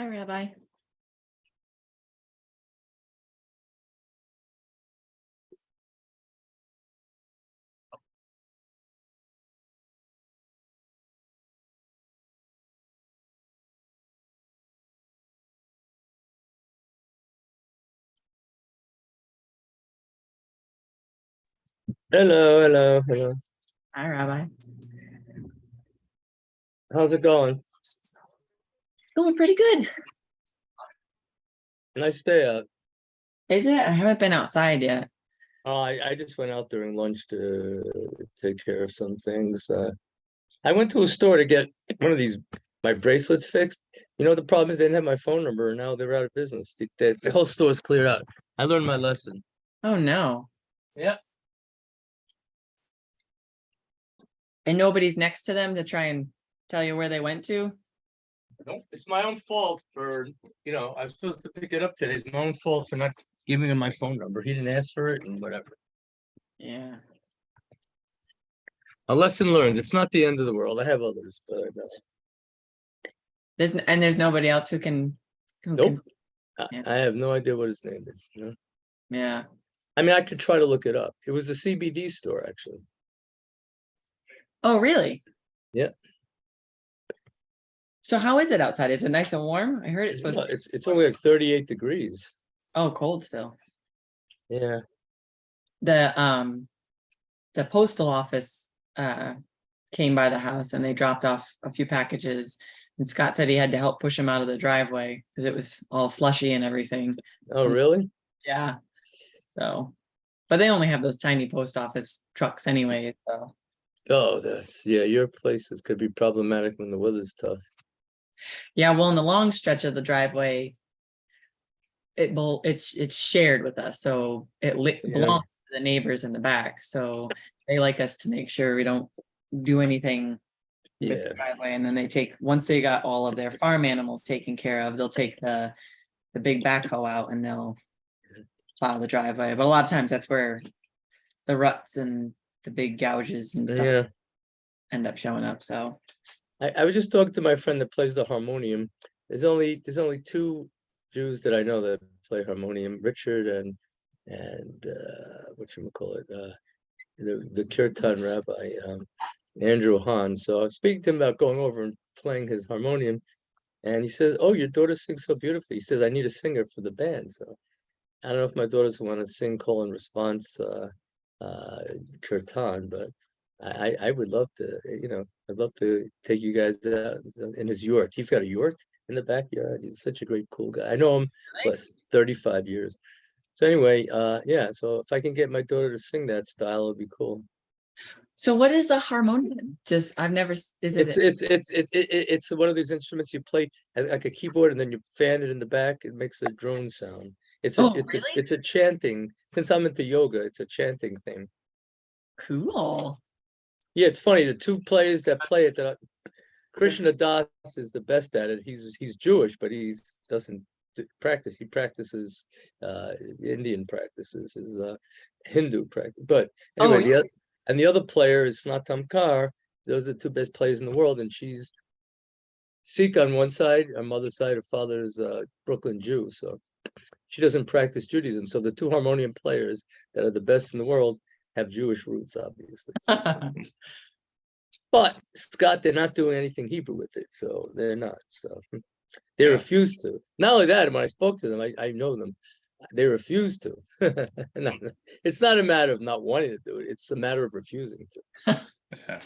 Hi, Rabbi. Hello. Hi, Rabbi. How's it going? It's going pretty good. Nice day out. Is it? I haven't been outside yet. Oh, I just went out during lunch to take care of some things. I went to a store to get one of my bracelets fixed. You know, the problem is they didn't have my phone number, and now they're out of business. The whole store's cleared out. I learned my lesson. Oh, no. Yeah. And nobody's next to them to try and tell you where they went to? Nope, it's my own fault for, I was supposed to pick it up today. It's my own fault for not giving him my phone number. He didn't ask for it and whatever. Yeah. A lesson learned. It's not the end of the world. I have others, but There's nobody else who can. Nope. Yeah. I have no idea what his name is. Yeah. I mean, I could try to look it up. It was a CBD store, actually. Oh, really? Yeah. So how is it outside? Is it nice and warm? I heard it's supposed to. It's only like 38 degrees. Oh, cold still. Yeah. The postal office came by the house and they dropped off a few packages. And Scott said he had to help push him out of the driveway because it was all slushy and everything. Oh, really? Yeah. So, but they only have those tiny post office trucks anyway. So. Oh, your places could be problematic when the weather's tough. Yeah, well, in the long stretch of the driveway, it's shared with us, so it belongs to the neighbors in the back. So they like us to make sure we don't do anything with the driveway. And then once they got all of their farm animals taken care of, they'll take the big backhoe out and they'll plow the driveway. But a lot of times that's where the ruts and the big gouges and stuff end up showing up. So I was just talking to my friend that plays the harmonium. There's only two Jews that I know that play harmonium, Richard and whatchamacallit, the Kirtan rabbi, Andrew Hahn. So I was speaking to him about going over and playing his harmonium, and he says, "Oh, your daughter sings so beautifully." He says, "I need a singer for the band." So I don't know if my daughters want to sing call and response Kirtan, but I would love to, I'd love to take you guys out in his yurt. He's got a yurt in the backyard. He's such a great, cool guy. I know him less 35 years. So anyway, so if I can get my daughter to sing that style, it'd be cool. So what is a harmonium? I've never, it's one of these instruments you play like a keyboard and then you fan it in the back. It makes a drone sound. It's a chanting. Since I'm into yoga, it's a chanting thing. Cool. Yeah, it's funny. The two players that play it, Krishna Das is the best at it. He's Jewish, but he doesn't practice. He practices Indian practices, his Hindu practice. But anyway, the other player is Snatam Kaur. Those are the two best players in the world, and she's Sikh on one side, her mother's side, her father's Brooklyn Jew. So she doesn't practice Judaism. So the two harmonium players that are the best in the world have Jewish roots, obviously. But Scott, they're not doing anything Hebrew with it, so they're not. So they refuse to. Not only that, when I spoke to them, I know them. They refuse to. It's not a matter of not wanting to do it; it's a matter of refusing to.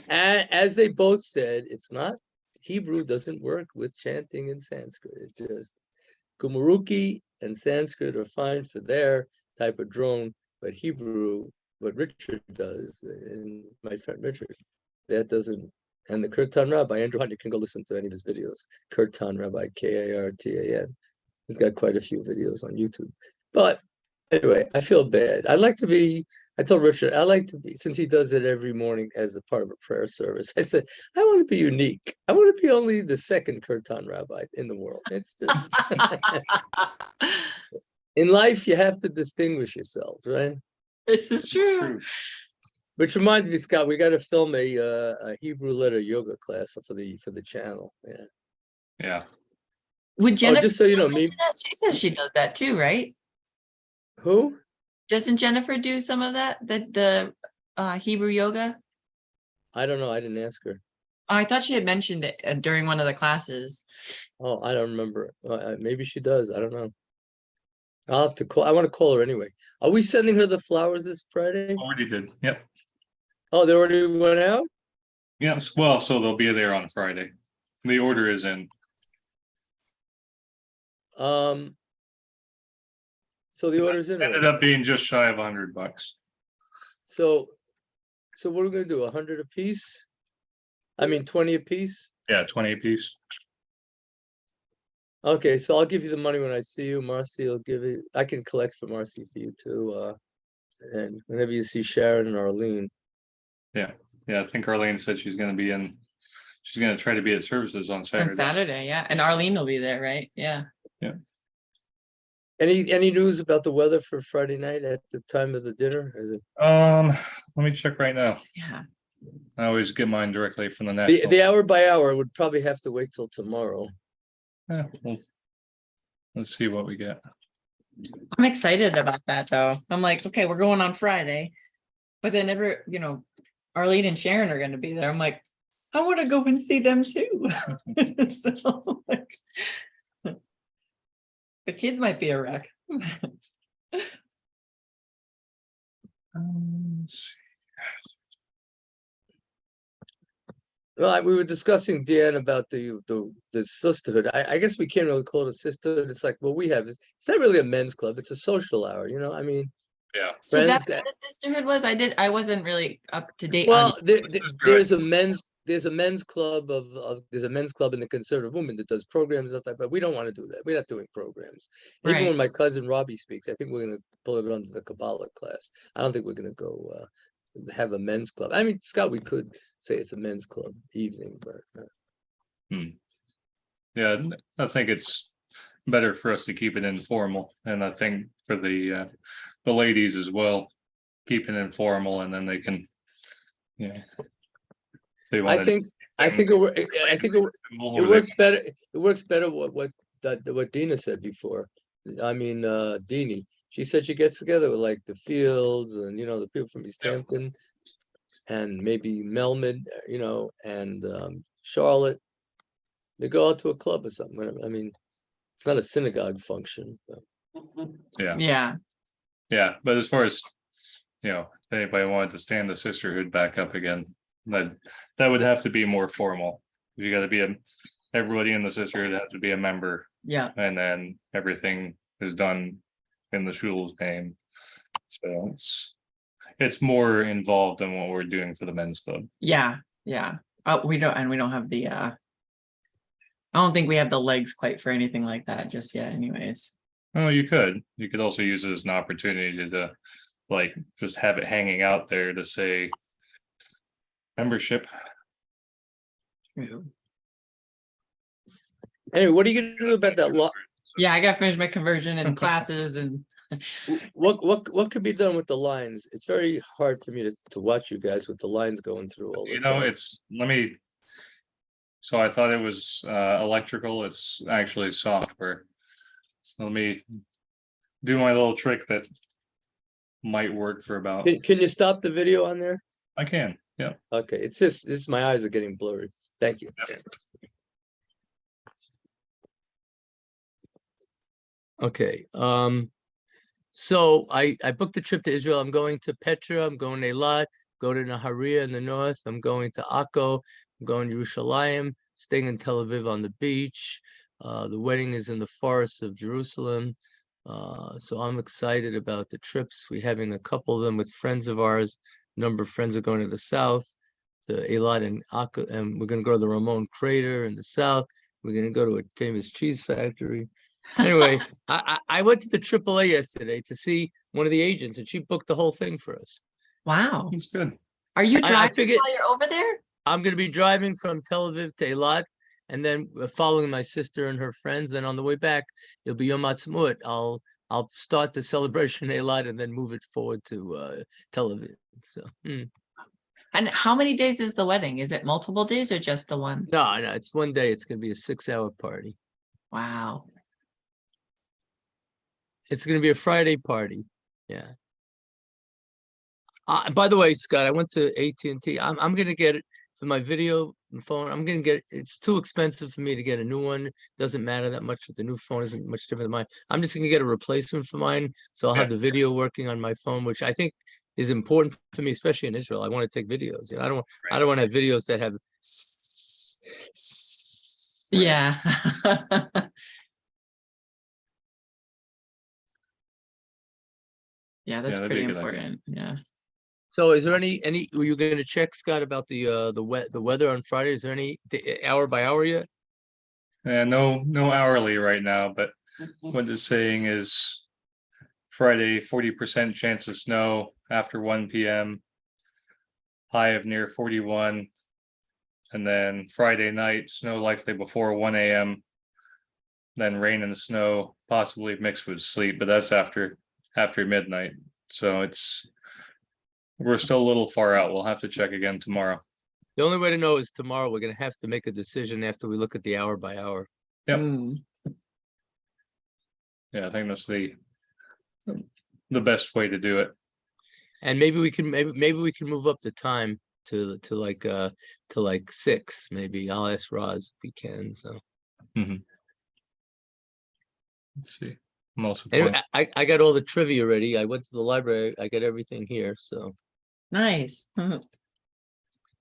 And as they both said, it's not Hebrew doesn't work with chanting in Sanskrit. It's just Gumuruki and Sanskrit are fine for their type of drone, but Hebrew, what Richard does, and my friend Richard, that doesn't. And the Kirtan Rabbi, Andrew Hunt, you can go listen to any of his videos. Kirtan Rabbi, Kartan. He's got quite a few videos on YouTube. But anyway, I feel bad. I told Richard, I like to be, since he does it every morning as a part of a prayer service, I said, I want to be unique. I want to be only the second Kirtan Rabbi in the world. It's just, in life, you have to distinguish yourselves, right? This is true. Which reminds me, Scott, we got to film a Hebrew letter yoga class for the channel. Yeah. Would Oh, Jennifer just so you know, do me, that? She says she does that too, right? who? Doesn't Jennifer do some of that? The Hebrew yoga? I don't know. I didn't ask her. I thought she had mentioned it during one of the classes. Oh, I don't remember. Maybe she does. I don't know. I'll have to call. I want to call her anyway. Are we sending her the flowers this Friday? Already did. Yep. Oh, they already went out? Yes. Well, so they'll be there on Friday. The order is in. So the order's in Ended already. up being just shy of $100. So what are we gonna do? 100 a piece? I mean, 20 a piece? Yeah, 20 a piece. Okay, so I'll give you the money when I see you. Marcy will give you. I can collect for Marcy for you too. And whenever you see Sharon and Arlene. Yeah. I think Arlene said she's going to be in. She's going to try to be at services on On Saturday. Saturday, yeah. And Arlene will be there, right? Yeah. Any news about the weather for Friday night at the time of the dinner? Is it Let me check right now. Yeah. I always get mine directly from the national. the hour by hour would probably have to wait till tomorrow. Yeah, well, let's see what we get. I'm excited about that though. I'm like, okay, we're going on Friday. But then Arlene and Sharon are gonna be there. I'm like, I want to go and see them too. So like, the kids might be a wreck. Let's see. Well, we were discussing, Dan, about the sisterhood. I guess we can't really call it a sisterhood. It's like, well, it's not really a men's club. It's a social hour, I mean. Yeah. So Friends that's that- what a sisterhood was. I wasn't really up to date on Well, Sisterhood. there's a men's club there's a men's club in the conservative movement that does programs and stuff, but we don't want to do that. We're not doing programs. Even Right. when my cousin Robbie speaks, I think we're gonna pull it under the Kabbalah class. I don't think we're gonna go have a men's club. I mean, Scott, we could say it's a men's club evening, but Yeah, I think it's better for us to keep it informal, and I think for the ladies as well, keep it informal, and then they can, if they I want think it works better. It works better what Dina said before. I mean, Deanie. She said she gets together with like the Fields and the people from East Hampton, and maybe Melmid, and Charlotte. They go out to a club or something. I mean, it's not a synagogue function. But. Yeah. But as far as if anybody wanted to stand the sisterhood back up again, that would have to be more formal. You got to be everybody in the sisterhood has to be a member, Yeah. and then everything is done in the shul's name. So it's more involved than what we're doing for the men's club. Yeah. We don't have the I don't think we have the legs quite for anything like that just yet anyways. Oh, you could also use it as an opportunity to like just have it hanging out there to say membership. Anyway, what are you gonna do about that law? Yeah, I gotta finish my conversion and classes and What could be done with the lines? It's very hard for me to watch you guys with the lines going through all the time. So I thought it was electrical. It's actually software. So let me do my little trick that might work for about. Can you stop the video on there? I can. Yeah. Okay, it's my eyes are getting blurry. Thank you. Okay, so I booked a trip to Israel. I'm going to Petra, I'm going to Eilat, go to Nahariya in the north, I'm going to Akko, I'm going to Yerushalayim, staying in Tel Aviv on the beach. The wedding is in the forests of Jerusalem. So I'm excited about the trips. We're having a couple of them with friends of ours. A number of friends are going to the south, to Eilat and Akko, and we're going to go to the Ramon Crater in the south. We're going to go to a famous cheese factory. Anyway, I went to the AAA yesterday to see one of the agents, and she booked the whole thing for us. wow. That's good. Are you I driving figured- while you're over there? I'm going to be driving from Tel Aviv to Eilat, and then following my sister and her friends. Then on the way back, it'll be Yom Ha'atzmaut. I'll start the celebration in Eilat and then move it forward to Tel Aviv. So. And how many days is the wedding? Is it multiple days or just the one? No, it's one day. It's going to be a 6-hour party. Wow. It's gonna be a Friday party. Yeah. By the way, Scott, I went to AT&T. I'm gonna get it for my video phone. I'm gonna get it. It's too expensive for me to get a new one. Doesn't matter that much. The new phone isn't much different than mine. I'm just gonna get a replacement for mine. So I'll have the video working on my phone, which I think is important for me, especially in Israel. I want to take videos. You know, I don't want to have videos that have Yeah. Yeah, that's that'd be pretty a good idea. important. Yeah. So is there any were you gonna check, Scott, about the weather on Friday? Is there any hour by hour yet? No hourly right now, but what it's saying is Friday, 40% chance of snow after 1 p.m. High of near 41. And then Friday night, snow likely before 1 a.m. Then rain and snow, possibly mixed with sleet, but that's after midnight. So we're still a little far out. We'll have to check again tomorrow. The only way to know is tomorrow. We're gonna have to make a decision after we look at the hour by hour. Yep. Mm. Yeah, I think that's the best way to do it. And maybe we can move up the time to like 6. Maybe I'll ask Roz if he can. So Let's see. I'm also anyway, I got all the trivia ready. I went to the library. I got everything here. So Nice. did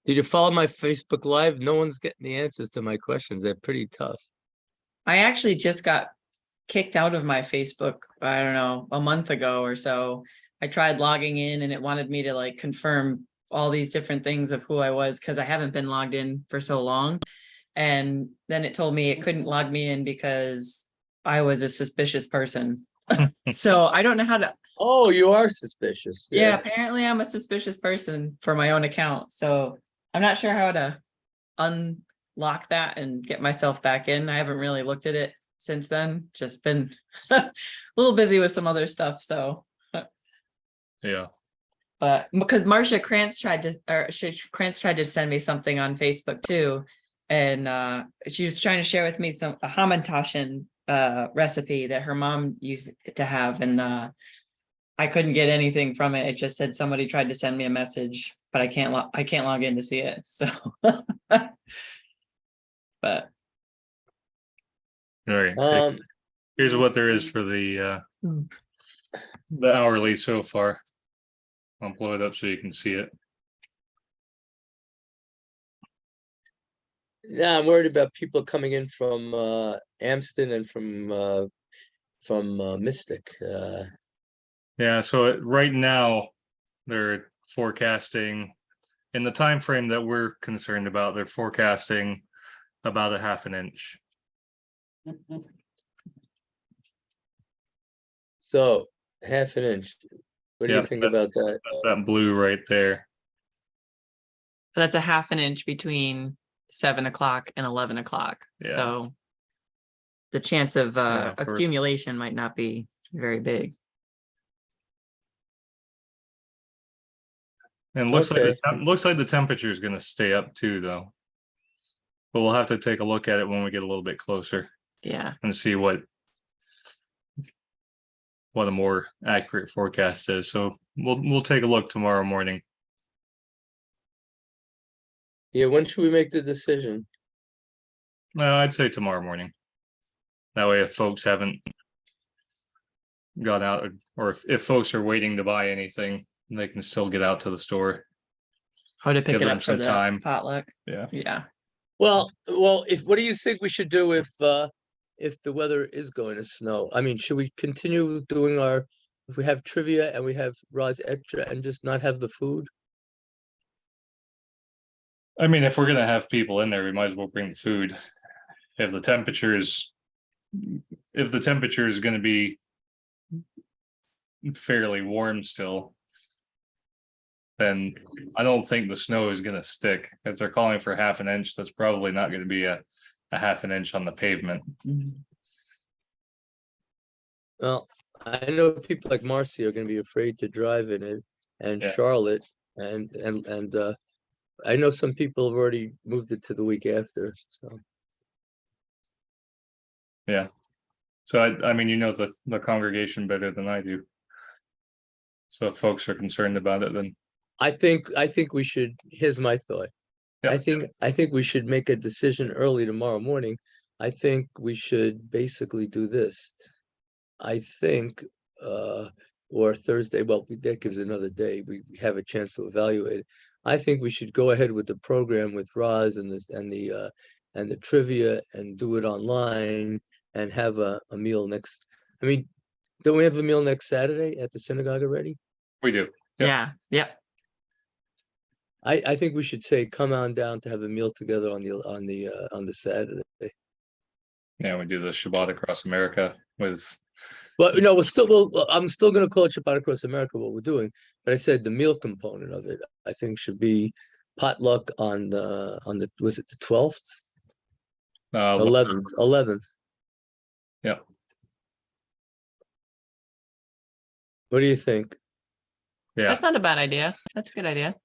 you follow my Facebook Live? No one's getting the answers to my questions. They're pretty tough. I actually just got kicked out of my Facebook, I don't know, a month ago or so. I tried logging in and it wanted me to like confirm all these different things of who I was because I haven't been logged in for so long. And then it told me it couldn't log me in because I was a suspicious person. So I don't know how to. Oh, you are suspicious. Yeah, apparently I'm a suspicious person for my own account. So I'm not sure how to unlock that and get myself back in. I haven't really looked at it since then. Just been a little busy with some other stuff. So yeah. But because Marcia Krantz tried to send me something on Facebook too. And she was trying to share with me a hamantaschen recipe that her mom used to have. And I couldn't get anything from it. It just said somebody tried to send me a message, but I can't log in to see it. So but All right. Here's what there is for the hourly so far. I'll blow it up so you can see it. Yeah, I'm worried about people coming in from Amston and from Mystic. Yeah, so right now they're forecasting in the time frame that we're concerned about, they're forecasting about a half an inch. So half an inch. What do you think about that? That's that blue right there. that's a half an inch between 7 o'clock and 11 o'clock. Yeah. So the chance of So accumulation might not be very big. And looks like the temperature is going to stay up too, though. But we'll have to take a look at it when we get a little bit closer. Yeah. And see what a more accurate forecast is. So we'll take a look tomorrow morning. Yeah, when should we make the decision? No, I'd say tomorrow morning. That way, if folks haven't got out, or if folks are waiting to buy anything, they can still get out to the store. How to pick Give it them up for some the time. potluck. Yeah. Yeah. Well, what do you think we should do if the weather is going to snow? I mean, should we continue doing if we have trivia and we have Roz extra and just not have the food? I mean, if we're gonna have people in there, we might as well bring the food. If the temperature is going to be fairly warm still, then I don't think the snow is going to stick. If they're calling for half an inch, that's probably not going to be a half an inch on the pavement. Well, I know people like Marcy are going to be afraid to drive in it, and Charlotte, and I know some people have already moved it to the week after. So Yeah. So I mean, you know the congregation better than I do. So if folks are concerned about it, then I think we should, here's my thought. Yeah. I think we should make a decision early tomorrow morning. I think we should basically do this. I think, or Thursday, well, that gives another day. We have a chance to evaluate it. I think we should go ahead with the program with Roz and the trivia and do it online and have a meal next. I mean, don't we have a meal next Saturday at the synagogue already? we do. Yep. Yeah, yep. I think we should say, come on down to have a meal together on the Saturday. Yeah, we do the Shabbat across America with Well, no, I'm still gonna call it Shabbat Across America, what we're doing, but I said the meal component of it, I think should be potluck on was it the 12th? 11th. Yeah. What do you think? Yeah. That's not a bad idea. That's a good idea.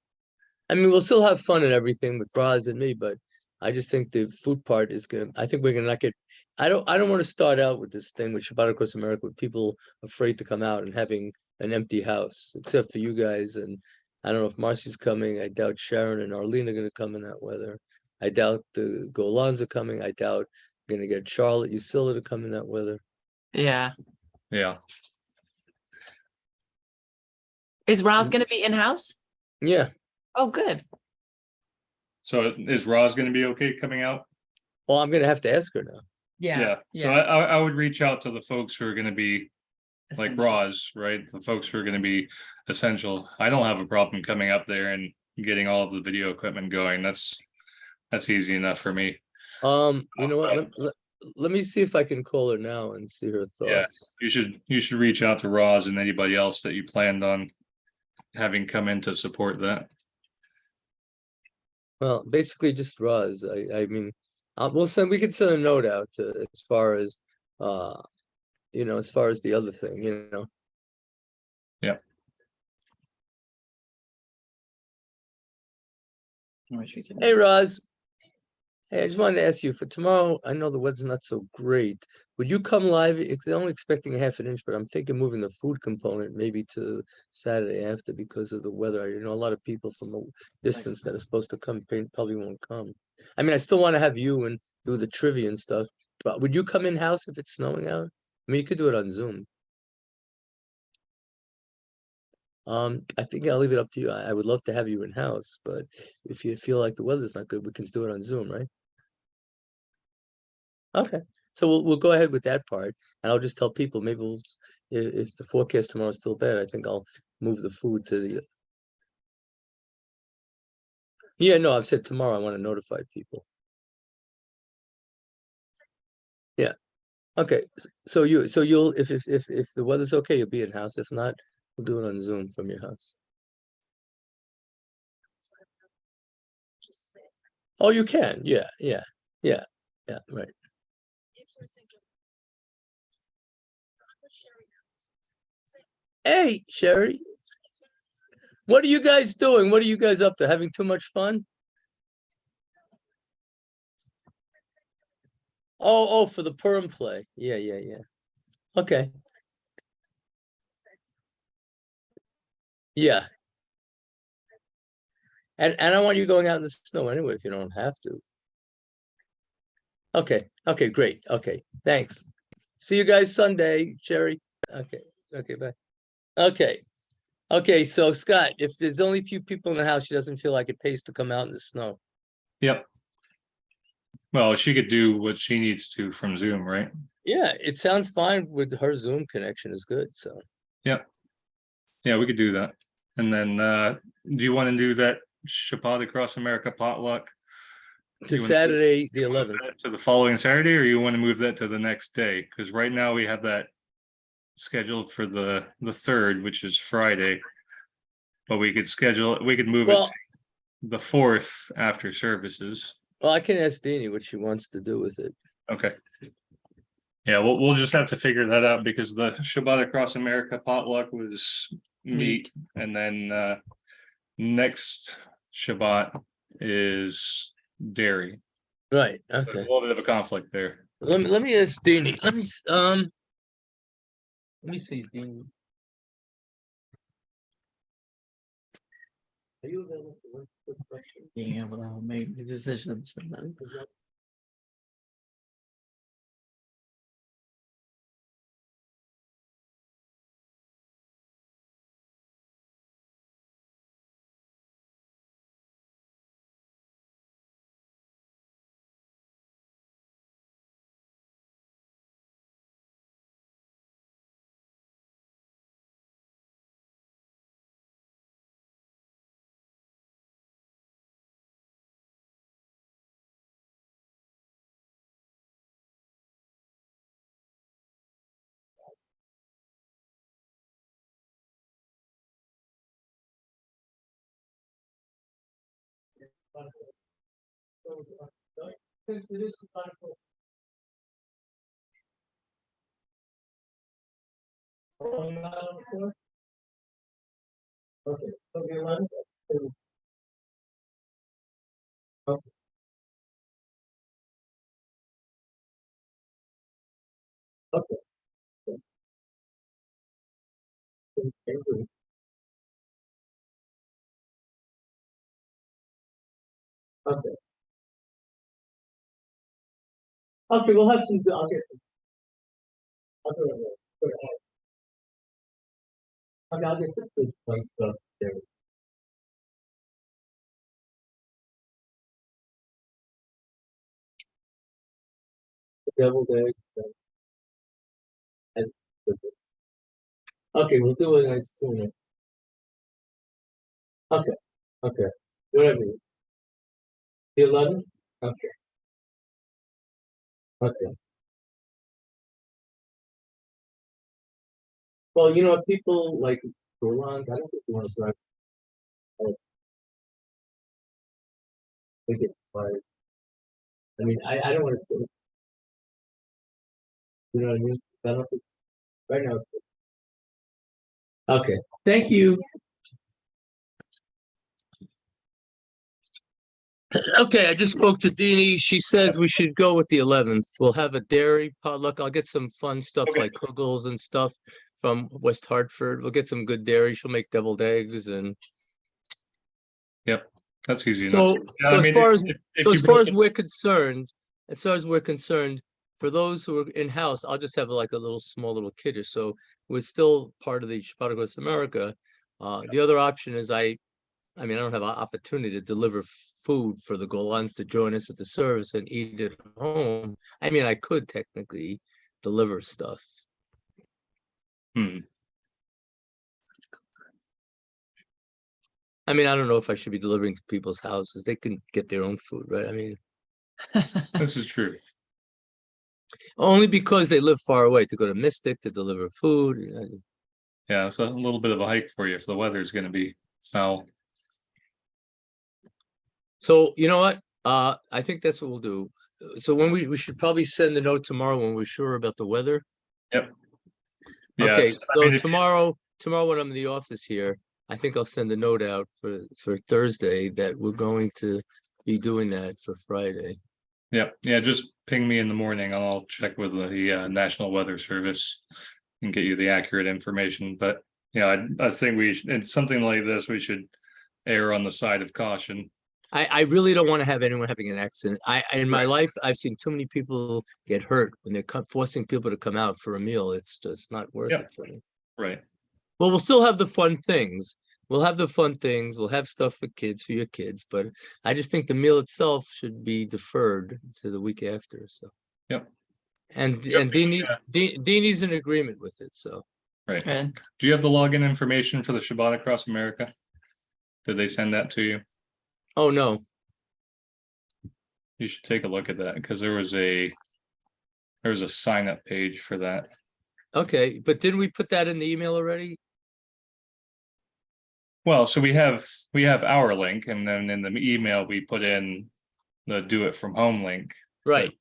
I mean, we'll still have fun and everything with Roz and me, but I just think the food part is I think we're gonna not get, I don't want to start out with this thing with Shabbat Across America with people afraid to come out and having an empty house, except for you guys. And I don't know if Marcy's coming. I doubt Sharon and Arlene are gonna come in that weather. I doubt the Golans are coming. I doubt gonna get Charlotte, Usilla to come in that weather. Yeah. Yeah. Is Roz gonna be in-house? Yeah. Oh, good. So is Roz going to be okay coming out? Well, I'm gonna have to ask her now. Yeah. So I would reach out to the folks who are going to be like Essential. Roz, right? The folks who are going to be essential. I don't have a problem coming up there and getting all of the video equipment going. That's easy enough for me. You know what? Let me see if I can call her now and see her Yeah, thoughts. you should reach out to Roz and anybody else that you planned on having come in to support that. Well, basically just Roz. I mean, we could send a note out to, as far as as far as the other thing, Yeah. I wish we could- Hey, Roz. Hey, I just wanted to ask you for tomorrow. I know the weather's not so great. Would you come live? I'm only expecting a half an inch, but I'm thinking moving the food component maybe to Saturday after because of the weather. I know a lot of people from a distance that are supposed to come probably won't come. I mean, I still want to have you and do the trivia and stuff, but would you come in house if it's snowing out? I mean, you could do it on Zoom. I think I'll leave it up to you. I would love to have you in house, but if you feel like the weather's not good, we can do it on Zoom, right? Okay, so we'll go ahead with that part, and I'll just tell people maybe if the forecast tomorrow is still bad, I think I'll move the food to the. Yeah, no, I've said tomorrow I want to notify people. Yeah, okay, so you'll if the weather's okay, you'll be in house. If not, we'll do it on Zoom from your house. Oh, you can, yeah, right. Hey, Sherry. What are you guys doing? What are you guys up to? Having too much fun? Oh, for the Purim play. Yeah. Okay. Yeah. And I don't want you going out in the snow anyway if you don't have to. Okay, great. Okay, thanks. See you guys Sunday, Sherry. Okay, bye. Okay, so Scott, if there's only a few people in the house, she doesn't feel like it pays to come out in the snow. Yep. Well, she could do what she needs to from Zoom, right? Yeah, it sounds fine with her Zoom connection is good, so. Yep. Yeah, we could do that. And then do you want to do that Shabbat Across America potluck To You wanna Saturday, the move 11th. that to the following Saturday, or you want to move that to the next day? Because right now we have that scheduled for the 3rd, which is Friday. But we could move it Well, to the 4th after services. well, I can ask Deanie what she wants to do with it. Okay. Yeah, we'll just have to figure that out because the Shabbat Across America potluck was meat, and then next Shabbat is dairy. Right, A okay. little bit of a conflict there. Let me ask Deanie. Let me see, Deanie. Are you available for one quick question? Being able to make the decisions for them. Okay, so the 11th. Okay. Okay. Okay. Okay. Okay, we'll have some. I'll get. I'll do it. Okay, I'll get the good fun stuff there. The deviled egg. And okay, we'll do a nice tuna. Okay. Okay. Whatever. The 11th. Okay. Okay. Well, you know, people like Roland, I don't think you want to drive. I think it's fine. I mean, I don't want to say, you know what I mean? I don't think, right now. Okay, thank you. Okay, I just spoke to Deanie. She says we should go with the 11th. We'll have a dairy potluck. I'll get some fun stuff Okay. like kugels and stuff from West Hartford. We'll get some good dairy. She'll make deviled eggs and That's easy enough. so. Yeah, So I as mean, far as if so you as far break as we're concerned, for those who are in house, I'll just have like a little small little kiddish. So we're still part of the Shabbat Across America. The other option is I mean, I don't have an opportunity to deliver food for the Golans to join us at the service and eat at home. I mean, I could technically deliver stuff. Hmm. I mean, I don't know if I should be delivering to people's houses. They can get their own food, right? I mean, This is true. only because they live far away to go to Mystic to deliver food. Yeah, it's a little bit of a hike for you if the weather's going to be foul. So you know what? I think that's what we'll do. So when we should probably send a note tomorrow when we're sure about the weather. Yep. Yeah. Okay, I so mean, if you- tomorrow when I'm in the office here, I think I'll send a note out for Thursday that we're going to be doing that for Friday. yeah, just ping me in the morning. I'll check with the National Weather Service and get you the accurate information. But yeah, I think it's something like this, we should err on the side of caution. I really don't want to have anyone having an accident. In my Right. life, I've seen too many people get hurt when they're forcing people to come out for a meal. It's just not worth Yep. it for me. Right. Well, we'll still have the fun things. We'll have the fun things. We'll have stuff for your kids. But I just think the meal itself should be deferred to the week after. So. Yep. And Yep. Deanie's in agreement with it. So. Right. Good. Do you have the login information for the Shabbat Across America? Did they send that to you? Oh no. You should take a look at that because there was a sign up page for that. Okay, but didn't we put that in the email already? Well, so we have our link, and then in the email we put in the do it from home link. Right.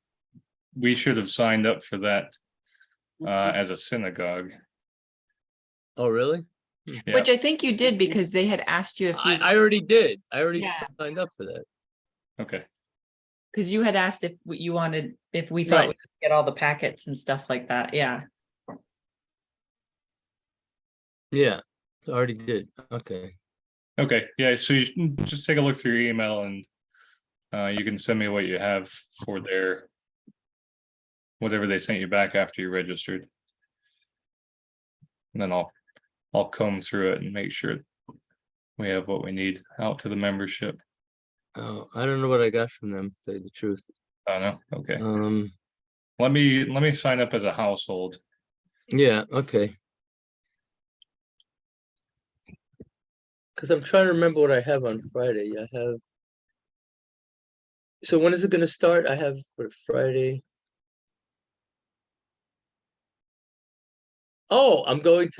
We should have signed up for that as a synagogue. Oh really? Yeah. Which I think you did because they had asked you if you. I already did. I already Yeah. signed up for that. Okay. Because you had asked if you wanted, if we thought we Right. could get all the packets and stuff like that. Yeah. Yeah, I already did. Okay. Okay, yeah, so you can just take a look through your email and you can send me what you have for their whatever they sent you back after you registered. And then I'll comb through it and make sure we have what we need out to the membership. Oh, I don't know what I got from them, to tell you the truth. I don't know. Okay. Um, Let me sign up as a household. yeah, okay. Because I'm trying to remember what I have on Friday. I have. So when is it gonna start? I have for Friday. Oh, I'm going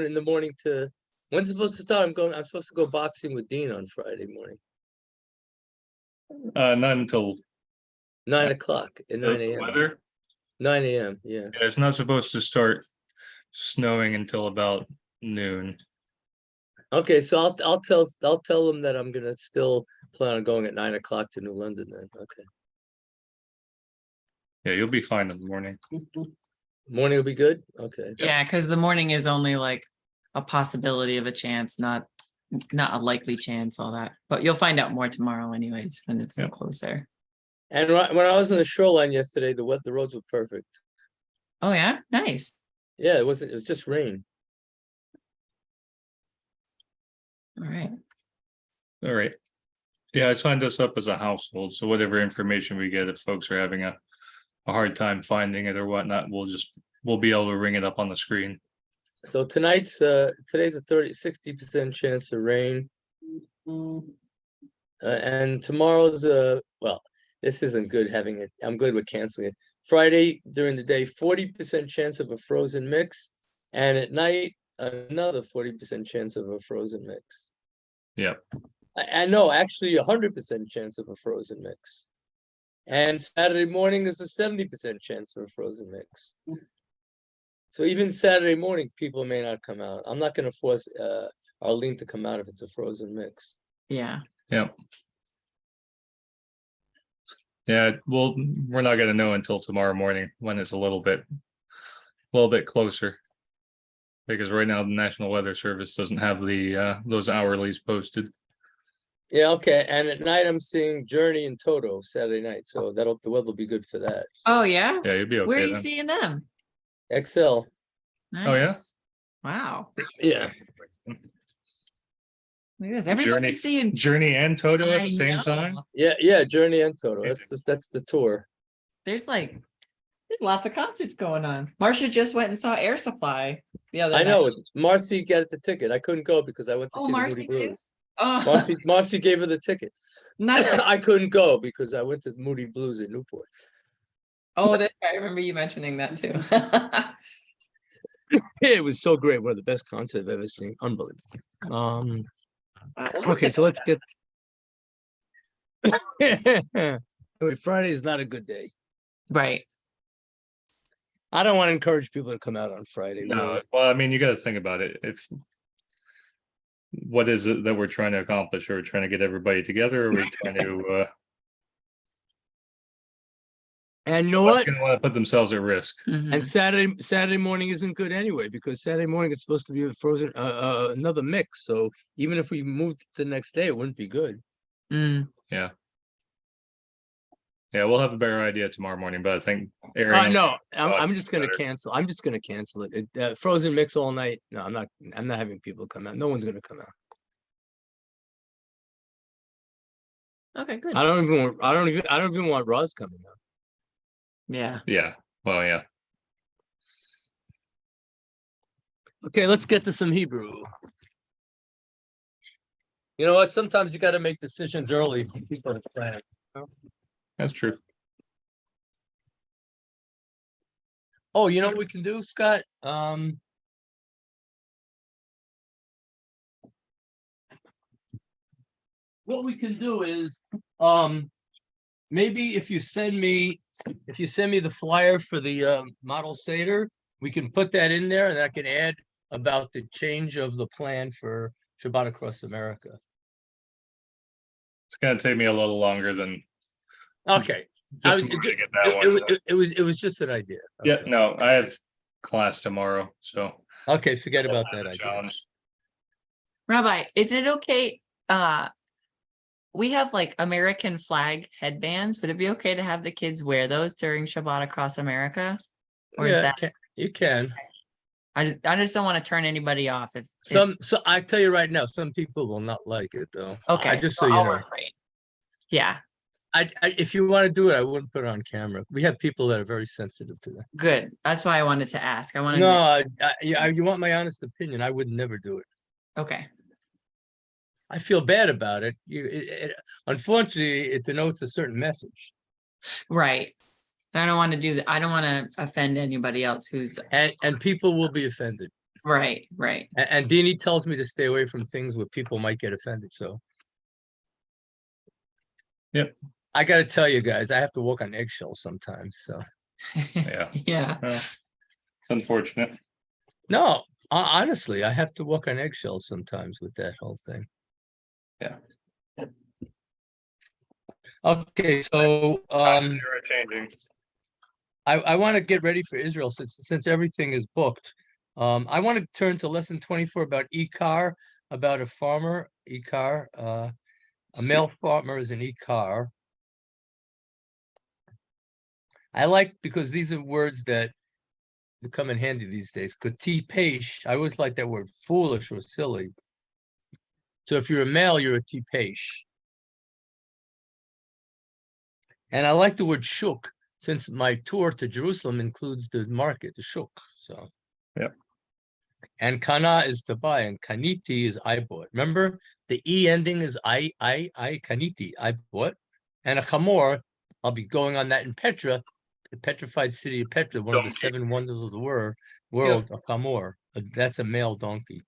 in the morning to, when's it supposed to start? I'm supposed to go boxing with Dean on Friday morning, Not until 9 o'clock at 9 the a.m. weather. 9 a.m. Yeah. Yeah, it's not supposed to start snowing until about noon. Okay, so I'll tell them that I'm gonna still plan on going at 9 o'clock to New London then. Okay. Yeah, you'll be fine in the morning. Morning will be good? Okay. Yeah, because the morning is only like a possibility of a chance, not a likely chance, all that. But you'll find out more tomorrow anyways, when it's Yep. closer. And when I was on the shoreline yesterday, the roads were perfect. Oh yeah, nice. Yeah, it was just rain. All right. All right. Yeah, I signed us up as a household, so whatever information we get, if folks are having a hard time finding it or whatnot, we'll be able to ring it up on the screen. So today's a 60% chance of rain. And tomorrow's well, this isn't good having it. I'm glad we're canceling it. Friday during the day, 40% chance of a frozen mix, and at night another 40% chance of a frozen mix. Yeah. I know, actually 100% chance of a frozen mix. And Saturday morning is a 70% chance of a frozen mix. So even Saturday morning, people may not come out. I'm not going to force Arlene to come out if it's a frozen mix. Yeah. Yeah. Yeah, well, we're not gonna know until tomorrow morning when it's a little bit closer. Because right now the National Weather Service doesn't have the those hourlies posted. Yeah, okay. And at night, I'm seeing Journey and Toto Saturday night, so the weather will be good for that. Oh yeah. Yeah, you'll be Where are okay you then. seeing them? XL. Oh, yeah? Nice. Wow. Yeah. Look at this. Everybody's seeing. Journey and Toto at I the same know. time. Yeah, Journey and Toto. That's the tour. There's lots of concerts going on. Marcia just went and saw Air Supply the other I night. know. Marcy got the ticket. I couldn't go because I went to Oh, see the Marcy Moody too? Blues. Oh, Marcy gave her the ticket. not that. I couldn't go because I went to Moody Blues in Newport. Oh, that's right. I remember you mentioning that too. It was so great. One of the best concerts I've ever seen. Unbelievable. We'll have Okay, to so go let's then. get. Friday is not a good day. Right. I don't want to encourage people to come out on Friday. No, really. well, I mean, you got to think about it. What is it that we're trying to accomplish? Are we trying to get everybody together? Or are we trying to And you know what's what? going to want to put themselves at risk? Mhm. And Saturday morning isn't good anyway, because Saturday morning it's supposed to be a frozen another mix. So even if we moved the next day, it wouldn't be good. Mm. Yeah, we'll have a better idea tomorrow morning, but I think Aaron. No, I'm thought just gonna better. cancel. I'm just gonna cancel it. Frozen mix all night. No, I'm not having people come out. No one's gonna come out. Okay, good. I don't even want Roz coming out. Yeah. Yeah, well, yeah. Okay, let's get to some Hebrew. You know what? Sometimes you got to make decisions early for people to plan. That's true. Oh, you know what we can do, Scott? What we can do is, maybe if you send me the flyer for the model Seder, we can put that in there, and I can add about the change of the plan for Shabbat Across America. It's going to take me a little longer than Okay. Just to get that one. It was just an idea. Yeah, Okay. no, I have class tomorrow, so. Okay, forget about I'll have that a idea. challenge. Rabbi, is it okay? We have like American flag headbands. Would it be okay to have the kids wear those during Shabbat across America? Or is that you can. I just don't want to turn anybody off if So I tell you right now, some people will not like it though. okay. Just so you I'll know. refrain. Yeah, If you want to do it, I wouldn't put it on camera. We have people that are very sensitive to that. good. That's why I wanted to ask. I wanted No, you want my honest opinion? I would never do it. okay. I feel bad about it. Unfortunately, it denotes a certain message, Right. I don't want to do that. I don't want to offend anybody else who's and people will be offended. right. And Deanie tells me to stay away from things where people might get offended. So, Yep. I got to tell you guys, I have to walk on eggshells sometimes. So, Yeah. Yeah. Well, it's unfortunate. no, honestly, I have to walk on eggshells sometimes with that whole thing. Yeah. Okay, so You're changing. I want to get ready for Israel since everything is booked. I want to turn to lesson 24 about Ikar, about a farmer, Ikar. A male farmer is an Ikar. I like because these are words that come in handy these days. Kati peish, I always like that word, foolish or silly. So if you're a male, you're a tipesh. And I like the word shuk, since my tour to Jerusalem includes the market, the shuk. So, yep. And kana is to buy, and kaniti is I bought. Remember, the e ending is I kaniti, I bought. And a chamor, I'll be going on that in Petra, the petrified city of Petra, one of the 7 wonders of the world. Yep. A chamor, that's a male donkey.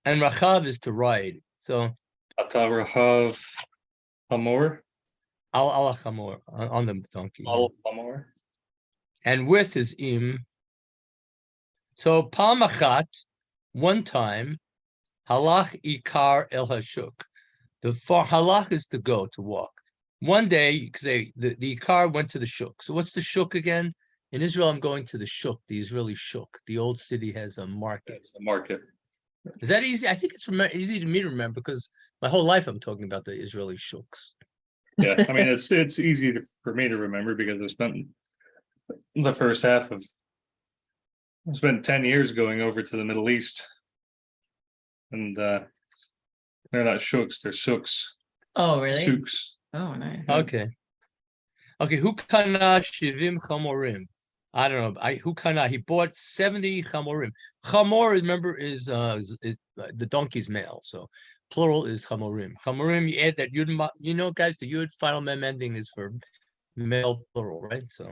And rachav is to ride. So Ata Rahav Hamor. al chamor on the donkey. Al Hamor. And with is im. So palmachat, one time, halach ikar el hashuk. The halach is to go, to walk. One day, you could say the ikar went to the shuk. So what's the shuk again? In Israel, I'm going to the shuk, the Israeli shuk. The old city has a market. It's a market. Is that easy? I think it's easy to me to remember because my whole life I'm talking about the Israeli shuks. Yeah, I mean it's easy for me to remember because I spent the first half of I spent 10 years going over to the Middle East, and they're not shuks, they're suks. Oh, really? Suks. Oh, nice. Okay. Who kana shivim chamorim? I don't know. Who kana? He bought 70 chamorim. Chamor, remember, is the donkey's male. So plural is chamorim. Chamorim, you add that yud. You know, guys, the yud final mem ending is for male plural, right? So.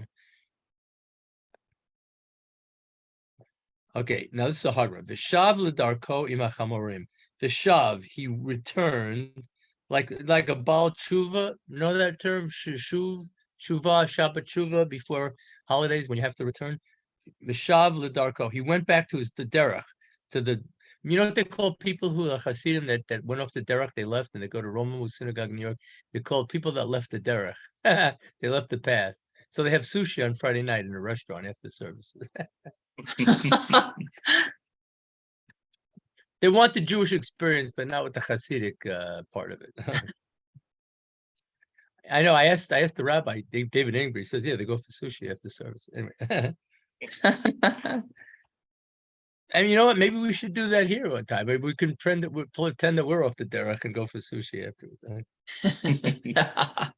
Okay, now this is a hard one. Vishav ledarko ima chamorim. Vishav, he returned, like a Baal Tshuva. You know that term? Shuv, Shuva, Shabbat Tshuva, before holidays when you have to return. Vishav ledarko. He went back to the derech, to the. You know what they call people who are Hasidim that went off the derech, they left and they go to Roman synagogue in New York. They call people that left the derech. They left the path. So they have sushi on Friday night in a restaurant after services. They want the Jewish experience, but not with the Hasidic part of it. I know. I asked the rabbi, David Ingrid, says, yeah, they go for sushi after service. Anyway. And you know what? Maybe we should do that here one time. Maybe we can pretend that we're off the derech and go for sushi afterwards.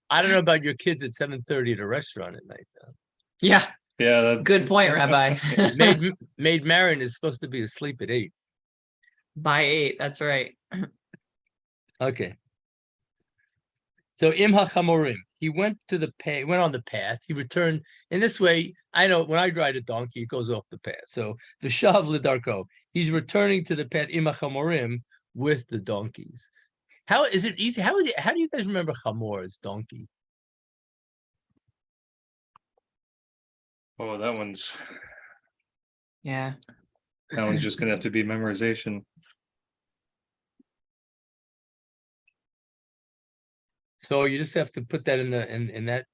I don't know about your kids at 7:30 at a restaurant at night, though. Yeah. Yeah. Good point, Rabbi. Maid Marian is supposed to be asleep at 8. By 8, that's right. Okay. So Imha Chamorim, he went on the path. He returned in this way. I know when I ride a donkey, it goes off the path. So the Shav Lidarko, he's returning to the path Imha Chamorim with the donkeys. How is it easy? How do you guys remember Chamor as donkey? Oh, that one's just gonna have to be memorization. So you just have to put that in that,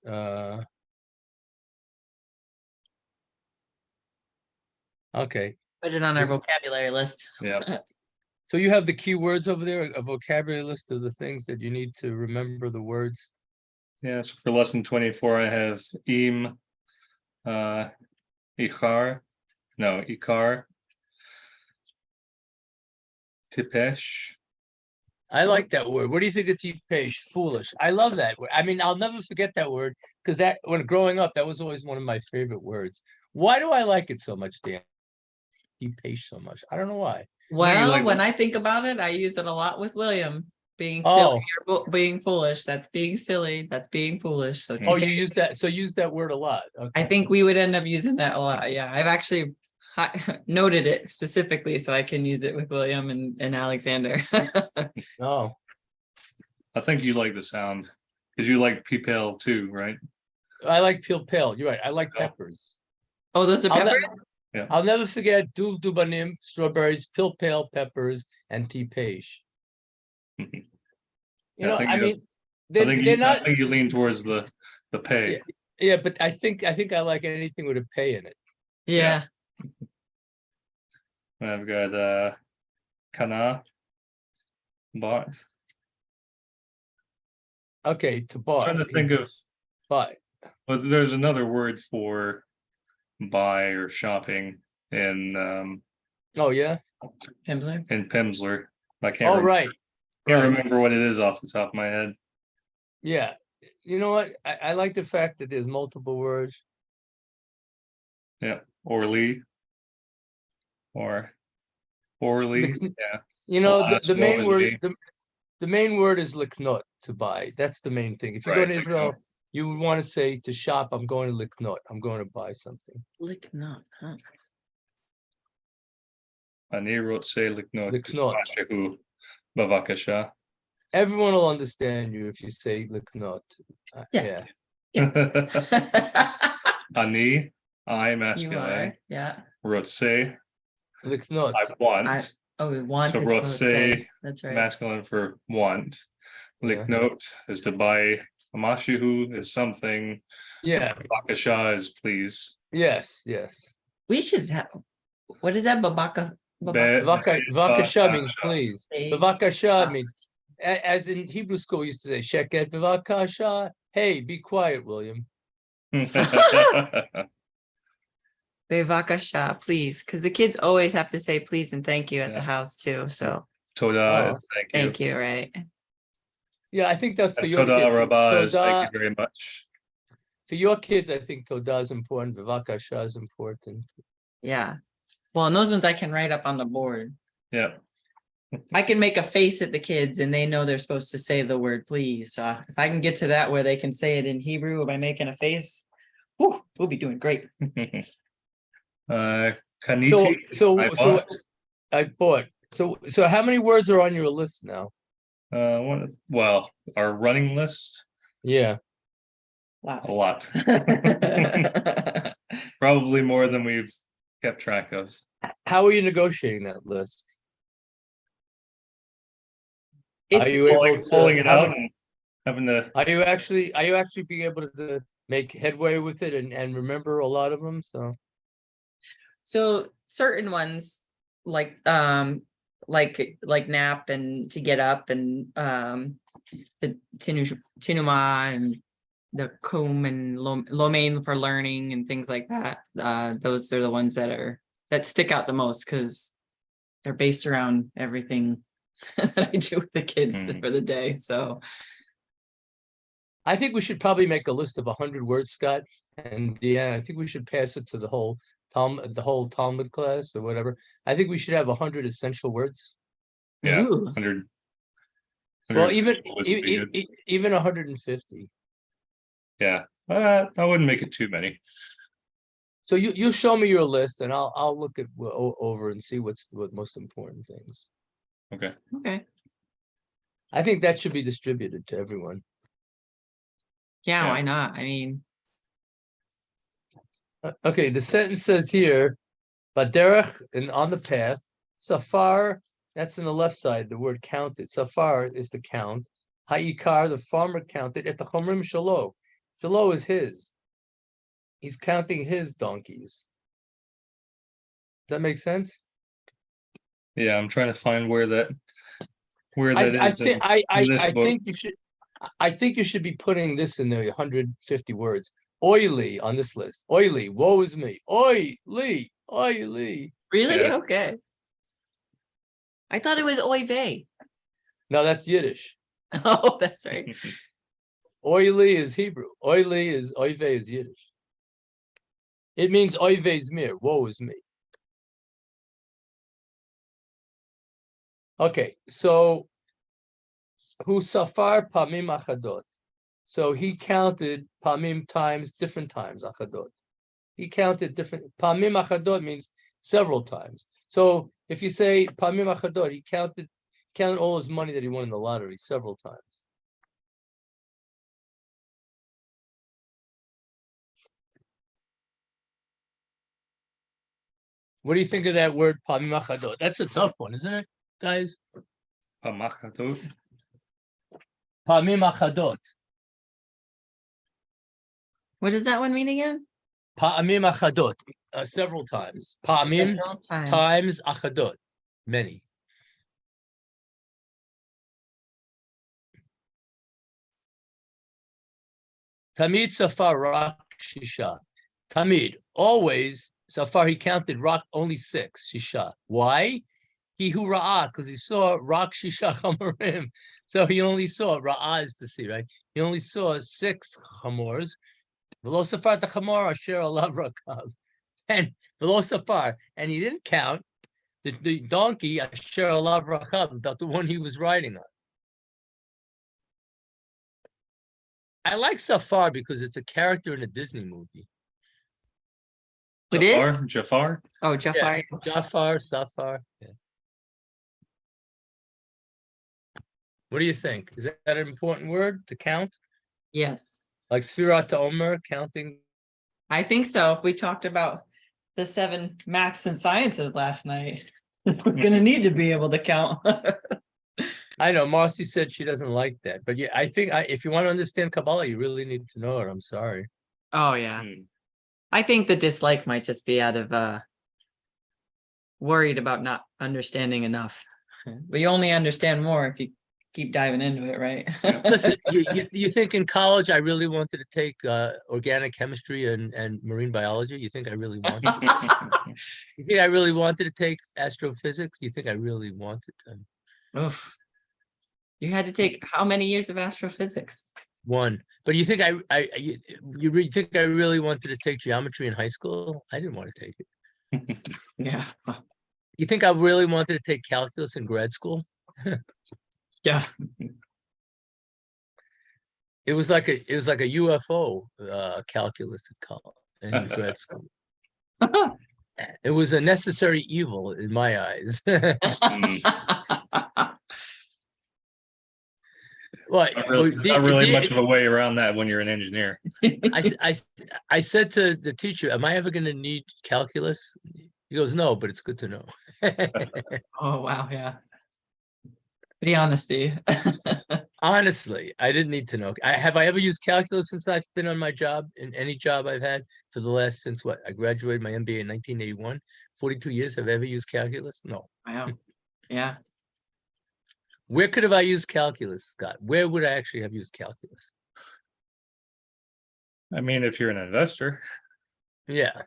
okay. Put it on our Is- vocabulary list. Yeah. So you have the key words over there, a vocabulary list of the things that you need to remember the words. Yeah, so for lesson 24, I have im, ikar, tipesh. I like that word. What do you think of tipesh? Foolish. I love that word. I mean, I'll never forget that word because that when growing up, that was always one of my favorite words. Why do I like it so much, Dan? Tipesh so much. I don't know why. Well, like when this. I think about it, I use it a lot with William. Being Oh. silly or being foolish. That's being silly. That's being foolish. So Oh, you use that. So use that word a lot. I Okay. think we would end up using that a lot. Yeah, I've actually noted it specifically so I can use it with William and Alexander. Oh, I think you like the sound because you like pipel too, right? I like peel pale. You're right. I like Yeah. peppers. Oh, those are I'll, peppers? ne- I'll never forget duv dubanim, strawberries, peel pale peppers, and tipesh. You I know, think I you- mean, I think they're you, I not. think you lean towards the pay. Yeah, but I think I like anything with a pay in it. Yeah. I've got kana, bot. Okay, to I'm buy. trying to think of, Buy. well, there's another word for buy or shopping in Oh yeah. Pimsleur? Pimsleur. I can't. Oh right. Can't Right. remember what it is off the top of my head. Yeah. You know what? I like the fact that there's multiple words. Yeah, Orly. Or Orly. The- Yeah. You know, Well, the what main was word, the- the main word is liknot, to buy. That's the main thing. If you go Right, to Israel, liknot. you would want to say to shop, I'm going to liknot. I'm going to buy something. Lick not, huh? אני רוצה לקנות לקנות. משהו בבקשה. Everyone will understand you if you say liknot. Yeah. Yeah. אני, I You masculine. are, yeah. רוצה, Liknot. I want. Oh, we want So is רוצה, say. That's right. masculine for want. Yeah. Liknot is to buy. Mashihu is something. Yeah. Bakasha is please. Yes. Yes. We should have, what is that? Babaka? Be- Vakasha means please. Say- Vakasha means, as in Hebrew school used to say, Sheket Vakasha. Hey, be quiet, William. Bevakasha, please, because the kids always have to say please and thank you at the Yeah. house too. So Toda Oh, is thank you. thank you, right? Yeah, I think that's for And your Toda kids. Rabbi is thank Toda, you very much. for your kids, I think Toda is important. Vakasha is important. Yeah. Well, and those ones I can write up on the board. Yeah. I can make a face at the kids and they know they're supposed to say the word please. So if I can get to that where they can say it in Hebrew by making a face, whew, we'll be doing great. Kaniti. So I bought. I bought. So how many words are on your list now? Well, our running list, Yeah. a lot. Probably more than we've kept track of. How are you negotiating that list? Are It's you able to Pulling it have out a- and having to, Are you actually being able to make headway with it and remember a lot of them? so certain ones like nap and to get up and the tinuma and the kum and lomain for learning and things like that. Those are the ones that stick out the most because they're based around everything that I do with the kids for the day. So I think we should probably make a list of 100 words, Scott. And yeah, I think we should pass it to the whole Talmud class or whatever. I think we should have 100 essential words. yeah, ooh, 100. Well, even 150. Yeah, I wouldn't make it too many. So you show me your list, and I'll look at over and see what most important things. Okay. okay. I think that should be distributed to everyone. Yeah, Yeah. why not? I mean, Okay, the sentence says here, Baderech, and on the path, Safar, that's on the left side, the word counted. Safar is to count. Ha'ikar, the farmer counted at the chomrim shalo. Shalo is his. He's counting his donkeys. Does that make sense? Yeah, I'm trying to find where that I is think in this I book. think you should. I think you should be putting this in the 150 words. Oily on this list. Oily, woe is me. Oily, oily. Really? Yeah. Okay. I thought it was oy vey. No, that's Yiddish. Oh, that's right. Oily is Hebrew. Oily is oive is Yiddish. It means oive is mir. Woe is me. Okay, so who safar pamim achadot. So he counted pamim times, different times achadot. He counted different. Pamim achadot means several times. So if you say pamim achadot, he counted all his money that he won in the lottery several times. What do you think of that word pamim achadot? That's a tough one, isn't it, guys? Pamachadot. Pamim achadot. What does that one mean again? Pa'amim achadot, several times. Pa'amim Several times. times achadot, many. Tamid safar rak shisha. Tamid, always, safar, he counted rak only 6, shisha. Why? He who ra'ah, because he saw rak shisha chamorim. So he only saw, ra'ah is to see, right? He only saw 6 chamors. V'lo safar t'chamor asher alav rakav. And v'lo safar, and he didn't count the donkey asher alav rakav, about the one he was riding on. I like Safar because it's a character in a Disney movie. It is? Jafar. Oh, Jafar. Jafar, Safar. Yeah. What do you think? Is that an important word to count? Yes. Like Sfirat Omer, counting? I think so. If we talked about the 7 maths and sciences last night, we're gonna need to be able to count. I know Marcy said she doesn't like that, but yeah, I think if you want to understand Kabbalah, you really need to know it. I'm sorry. Oh yeah. I think the dislike might just be out of worried about not understanding enough. But you only understand more if you keep diving into it, right? Listen, you think in college I really wanted to take organic chemistry and marine biology? You think I really wanted to? You think I really wanted to take astrophysics? You think I really wanted to? Oof. You had to take how many years of astrophysics? 1. But you think you think I really wanted to take geometry in high school? I didn't want to take it. Yeah. You think I really wanted to take calculus in grad school? Yeah. It was like a UFO calculus in grad school. It was a necessary evil in my eyes. What? Not really much of a way around that when you're an engineer. I said to the teacher, "Am I ever going to need calculus?" He goes, "No, but it's good to know." Oh wow, yeah. The honesty. Honestly, I didn't need to know. Have I ever used calculus since I've been on my job, in any job I've had for the last, since what? I graduated my MBA in 1981. 42 years. Have I ever used calculus? No. Wow. Yeah. Where could have I used calculus, Scott? Where would I actually have used calculus? I mean, if you're an investor, Yeah.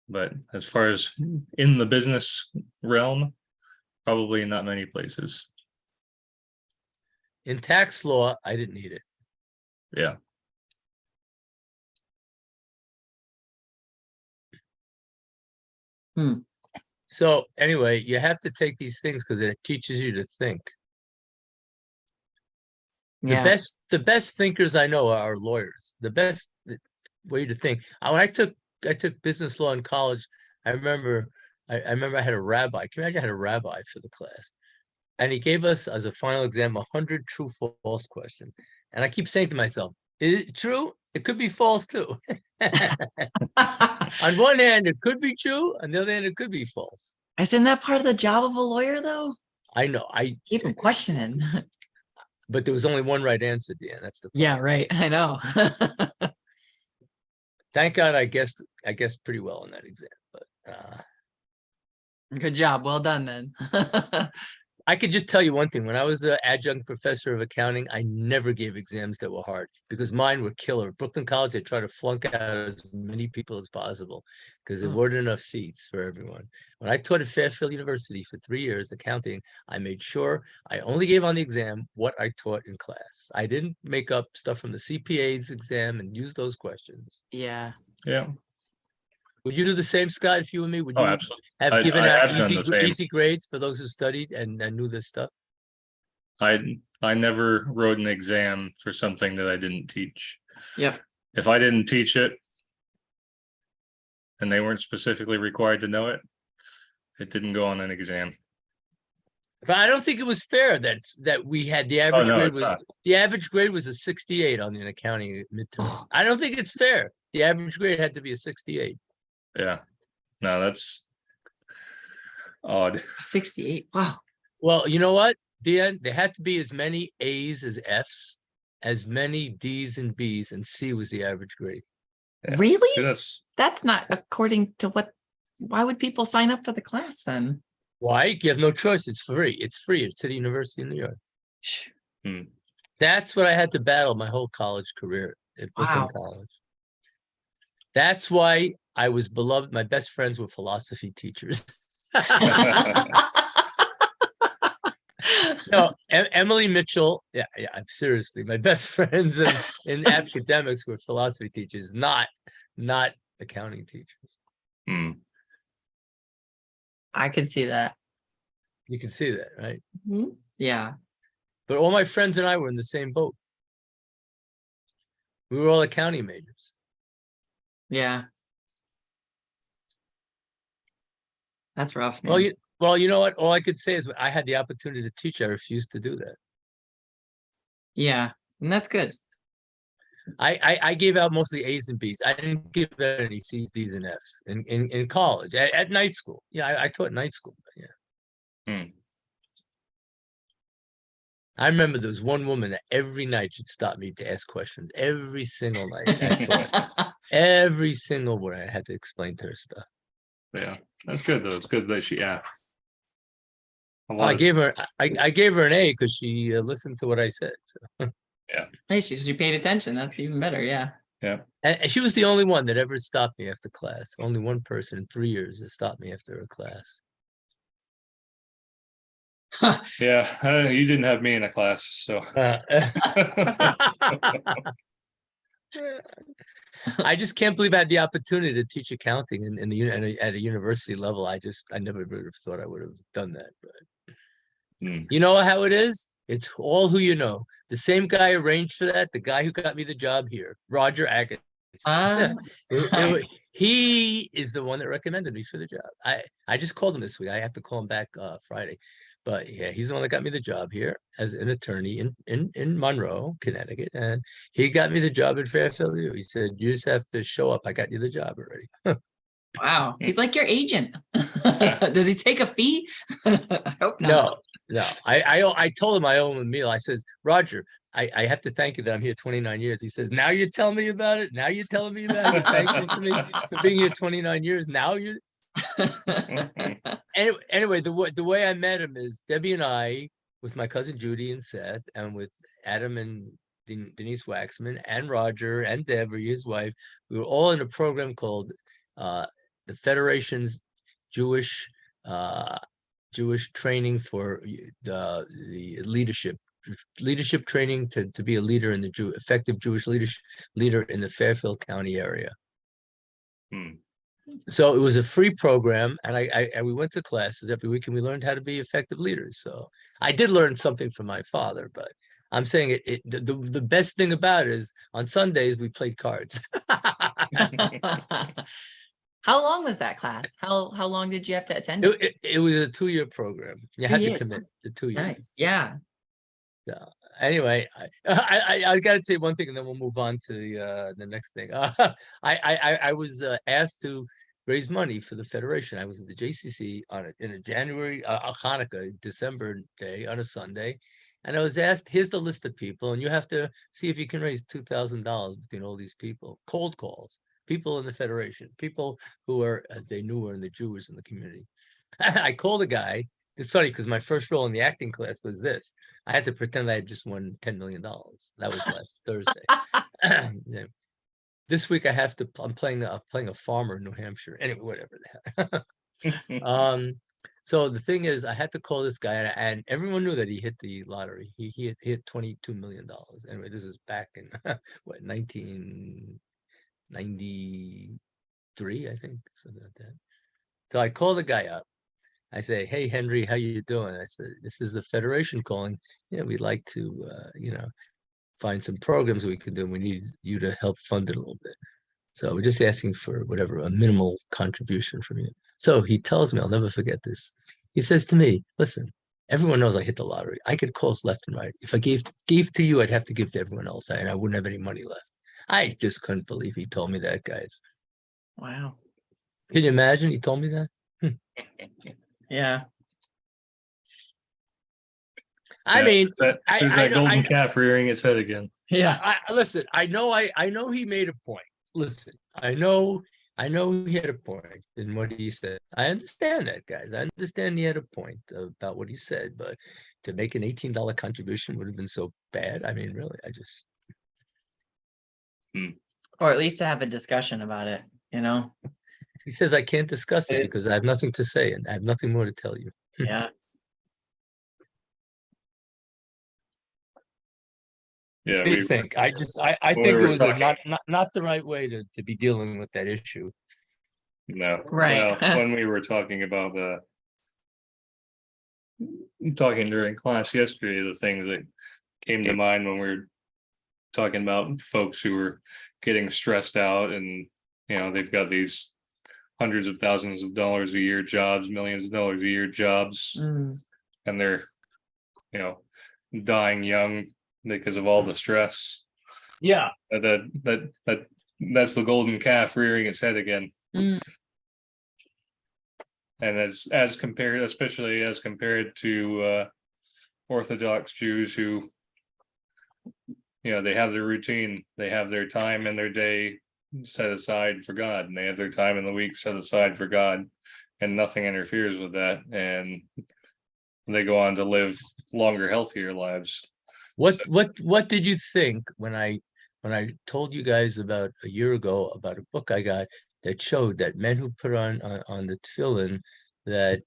but as far as in the business realm, probably not many places. In tax law, I didn't need it. Yeah. So anyway, you have to take these things because it teaches you to think. Yeah. The best thinkers I know are lawyers. The best way to think. When I took business law in college, I remember I had a rabbi. Can you imagine I had a rabbi for the class? And he gave us, as a final exam, 100 true false questions. And I keep saying to myself, is it true? It could be false too. On one hand, it could be true. On the other hand, it could be false. Isn't that part of the job of a lawyer though? I know. Keep them questioning. but there was only one right answer at the end. That's the Yeah, right. I know. thank God I guessed pretty well in that exam. But Good job. Well done then. I could just tell you one thing. When I was an adjunct professor of accounting, I never gave exams that were hard because mine were killer. At Brooklyn College, I tried to flunk out as many people as possible because there Oh. weren't enough seats for everyone. When I taught at Fairfield University for 3 years accounting, I made sure I only gave on the exam what I taught in class. I didn't make up stuff from the CPA's exam and use those questions. Yeah. Yeah. Would you do the same, Scott, if you were me? Would Oh, you absolutely. have I given out have done the same. easy grades for those who studied and knew this stuff? I never wrote an exam for something that I didn't teach. Yep. If I didn't teach it and they weren't specifically required to know it, it didn't go on an exam. But I don't think it was fair that we had the average no, grade it's was not. the average grade was a 68 on the accounting midterm. I don't think it's fair. The average grade had to be a 68. Yeah. No, that's odd. 68. Wow. Well, you know what, Dan? There had to be as many A's as F's, as many D's and B's, and C was the average grade. Yeah. Really? See, That's not according to what. Why would people sign up for the class then? Why? You have no choice. It's free. It's free at City University in New York. Hmm. That's what I had to battle my whole college career at Brooklyn Wow. College. That's why I was beloved. My best friends were philosophy teachers. No, Emily Mitchell. Yeah, seriously, my best friends in academics were philosophy teachers, not accounting teachers. Hmm. I could see that. You can see that, right? Yeah. But all my friends and I were in the same boat. We were all accounting majors. Yeah. That's rough, man. Well, you know what? All I could say is I had the opportunity to teach. I refused to do that. Yeah, and that's good. I gave out mostly A's and B's. I didn't give out any C's, D's, and F's in college at night school. Yeah, I taught night school. But yeah. Hmm. I remember there was one woman that every night she'd stop me to ask questions. Every single night. Every single word I had to explain to her stuff. Yeah, that's good though. It's good that she I gave her an A because she listened to what I said. So. Yeah. Hey, she paid attention. That's even better. Yeah. Yeah. And she was the only one that ever stopped me after class. Only one person in 3 years that stopped me after a class. Yeah, you didn't have me in a class, so. I just can't believe I had the opportunity to teach accounting at a university level. I never would have thought I would have done that. But you know how it is? It's all who you know. The same guy arranged for that. The guy who got me the job here, Roger Atkins. He is the one that recommended me for the job. I just called him this week. I have to call him back Friday. But yeah, he's the one that got me the job here as an attorney in Monroe, Connecticut. And he got me the job at Fairfield. He said, you just have to show up. I got you the job already. Wow. He's like your agent. Does he take a fee? I hope not. No. I told him I owe him a meal. I says, Roger, I have to thank you that I'm here 29 years. He says, now you're telling me about it. Now you're telling me about it. Thankful to me for being here 29 years. Now you're. Anyway, the way I met him is Debbie and I, with my cousin Judy and Seth, and with Adam and Denise Waxman and Roger and Debbie, his wife, we were all in a program called the Federation's Jewish training for the leadership training to be a leader in the effective Jewish leader in the Fairfield County area. So it was a free program, and we went to classes every week, and we learned how to be effective leaders. So I did learn something from my father, but I'm saying the best thing about it is on Sundays we played cards. How long was that class? How long did you have to attend it? It was a 2-year program. You had to commit to 2 years. Nice. Yeah. So anyway, I got to tell you one thing, and then we'll move on to the next thing. I was asked to raise money for the Federation. I was at the JCC in a January Hanukkah December day on a Sunday, And I was asked, here's the list of people, and you have to see if you can raise $2,000 between all these people. Cold calls, people in the Federation, people who are, they knew were in the Jews in the community. I called a guy. It's funny because my first role in the acting class was this. I had to pretend I had just won $10 million. That was last Thursday. Yeah. This week I have to, I'm playing a farmer in New Hampshire. Anyway, whatever. So the thing is, I had to call this guy, and everyone knew that he hit the lottery. He hit $22 million. Anyway, this is back in what, 1993, I think, something like that. So I call the guy up. I say, "Hey, Henry, how you doing?" I said, "This is the Federation calling. We'd like to, find some programs we can do. We need you to help fund it a little bit. So we're just asking for whatever, a minimal contribution from you." So he tells me, I'll never forget this. He says to me, "Listen, everyone knows I hit the lottery. I get calls left and right. If I gave to you, I'd have to give to everyone else, and I wouldn't have any money left." I just couldn't believe he told me that, guys. Wow. Can you imagine he told me that? Yeah. I mean, there's that golden calf rearing its head again. Yeah. Listen, I know he made a point. Listen, I know he had a point in what he said. I understand that, guys. I understand he had a point about what he said, but to make an $18 contribution would have been so bad. I mean, really, I just. Or at least to have a discussion about it, He says I can't discuss it because I have nothing to say and I have nothing more to tell you. Yeah. Yeah, What do you think? I think it was not the right way to be dealing with that issue. No, Right. Well, when we were talking about talking during class yesterday, the things that came to mind when we were talking about folks who were getting stressed out, and they've got these hundreds of thousands of dollars a year jobs, millions of dollars a year jobs, and they're dying young because of all the stress. Yeah. That's the golden calf rearing its head again. And as compared, especially as compared to Orthodox Jews who, they have their routine, they have their time in their day set aside for God, and they have their time in the week set aside for God, and nothing interferes with that, and they go on to live longer, healthier lives. What did you think when I told you guys about a year ago about a book I got that showed that men who put on the tefillin, that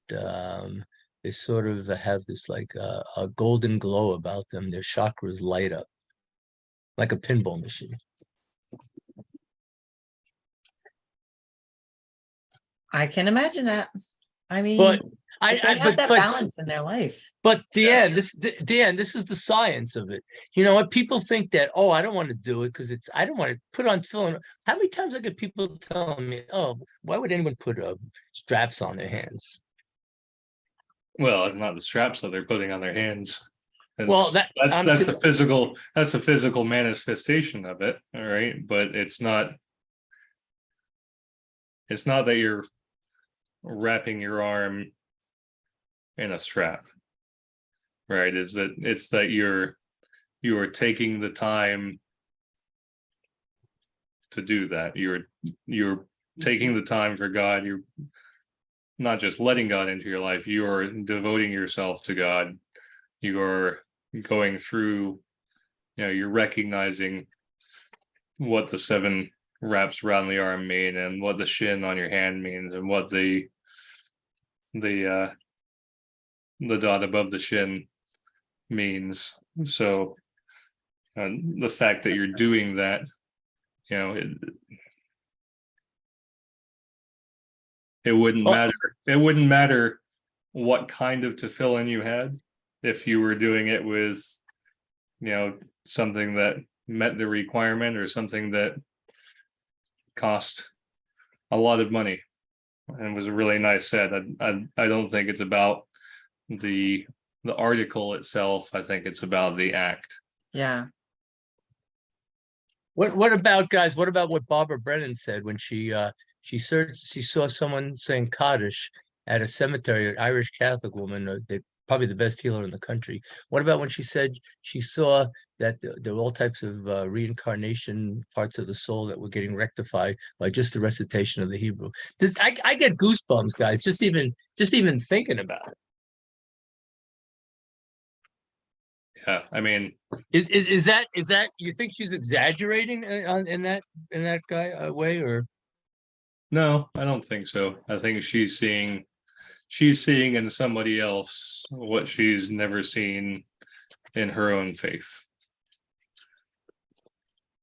they sort of have this like a golden glow about them, their chakras light up like a pinball machine? I can imagine that. I mean, But they have that balance in their life. But Dan, this is the science of it. You know what? People think that, oh, I don't want to do it because I don't want to put on tefillin. How many times I get people telling me, oh, why would anyone put straps on their hands? Well, it's not the straps that they're putting on their hands. Well, that's the physical manifestation of it. All right. But it's not that you're wrapping your arm in a strap, right? It's that you are taking the time to do that. You're taking the time for God. You're not just letting God into your life, you're devoting yourself to God. You're going through, you're recognizing what the 7 wraps around the arm mean, and what the shin on your hand means, and what the dot above the shin means. So the fact that you're doing that, it wouldn't matter. It wouldn't matter what kind of tefillin you had if you were doing it with, something that met the requirement or something that cost a lot of money and was a really nice set. I don't think it's about the article itself. I think it's about the act. Yeah. What about, guys? What about what Barbara Brennan said when she saw someone saying Kaddish at a cemetery, an Irish Catholic woman? probably the best healer in the country. What about when she said she saw that there were all types of reincarnation parts of the soul that were getting rectified by just the recitation of the Hebrew? I get goosebumps, guys, just even thinking about it. Yeah, I mean, Is that you think she's exaggerating in that guy way, or? no, I don't think so. I think she's seeing in somebody else what she's never seen in her own faith.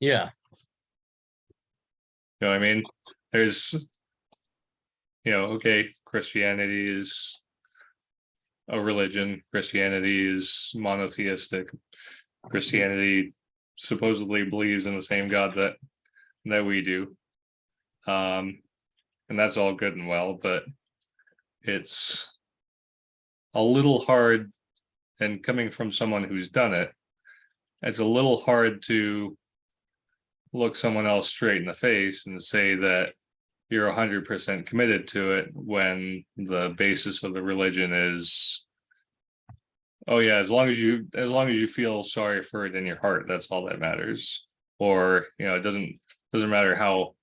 Yeah. You know what I mean? There's, okay, Christianity is a religion. Christianity is monotheistic. Christianity supposedly believes in the same God that we do. And that's all good and well, but it's a little hard, and coming from someone who's done it, it's a little hard to look someone else straight in the face and say that you're 100% committed to it when the basis of the religion is, oh yeah, as long as you feel sorry for it in your heart, that's all that matters. Or, it doesn't matter how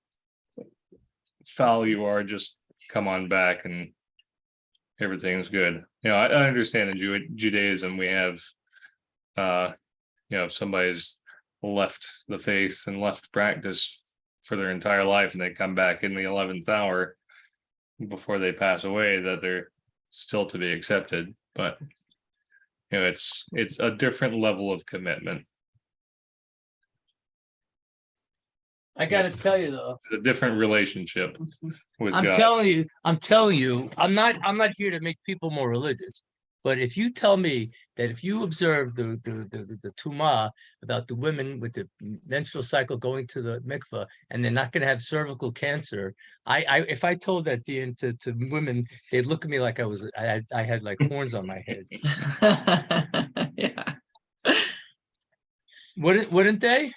foul you are, just come on back and everything's good. I understand in Judaism we have, if somebody's left the faith and left practice for their entire life and they come back in the 11th hour before they pass away, that they're still to be accepted. But it's a different level of commitment. I got to tell you though, It's a different relationship with God. I'm telling you, I'm not here to make people more religious. But if you tell me that if you observe the Tumah about the women with the menstrual cycle going to the mikveh and they're not going to have cervical cancer, if I told that to women, they'd look at me like I had like horns on my head. Yeah. Wouldn't they?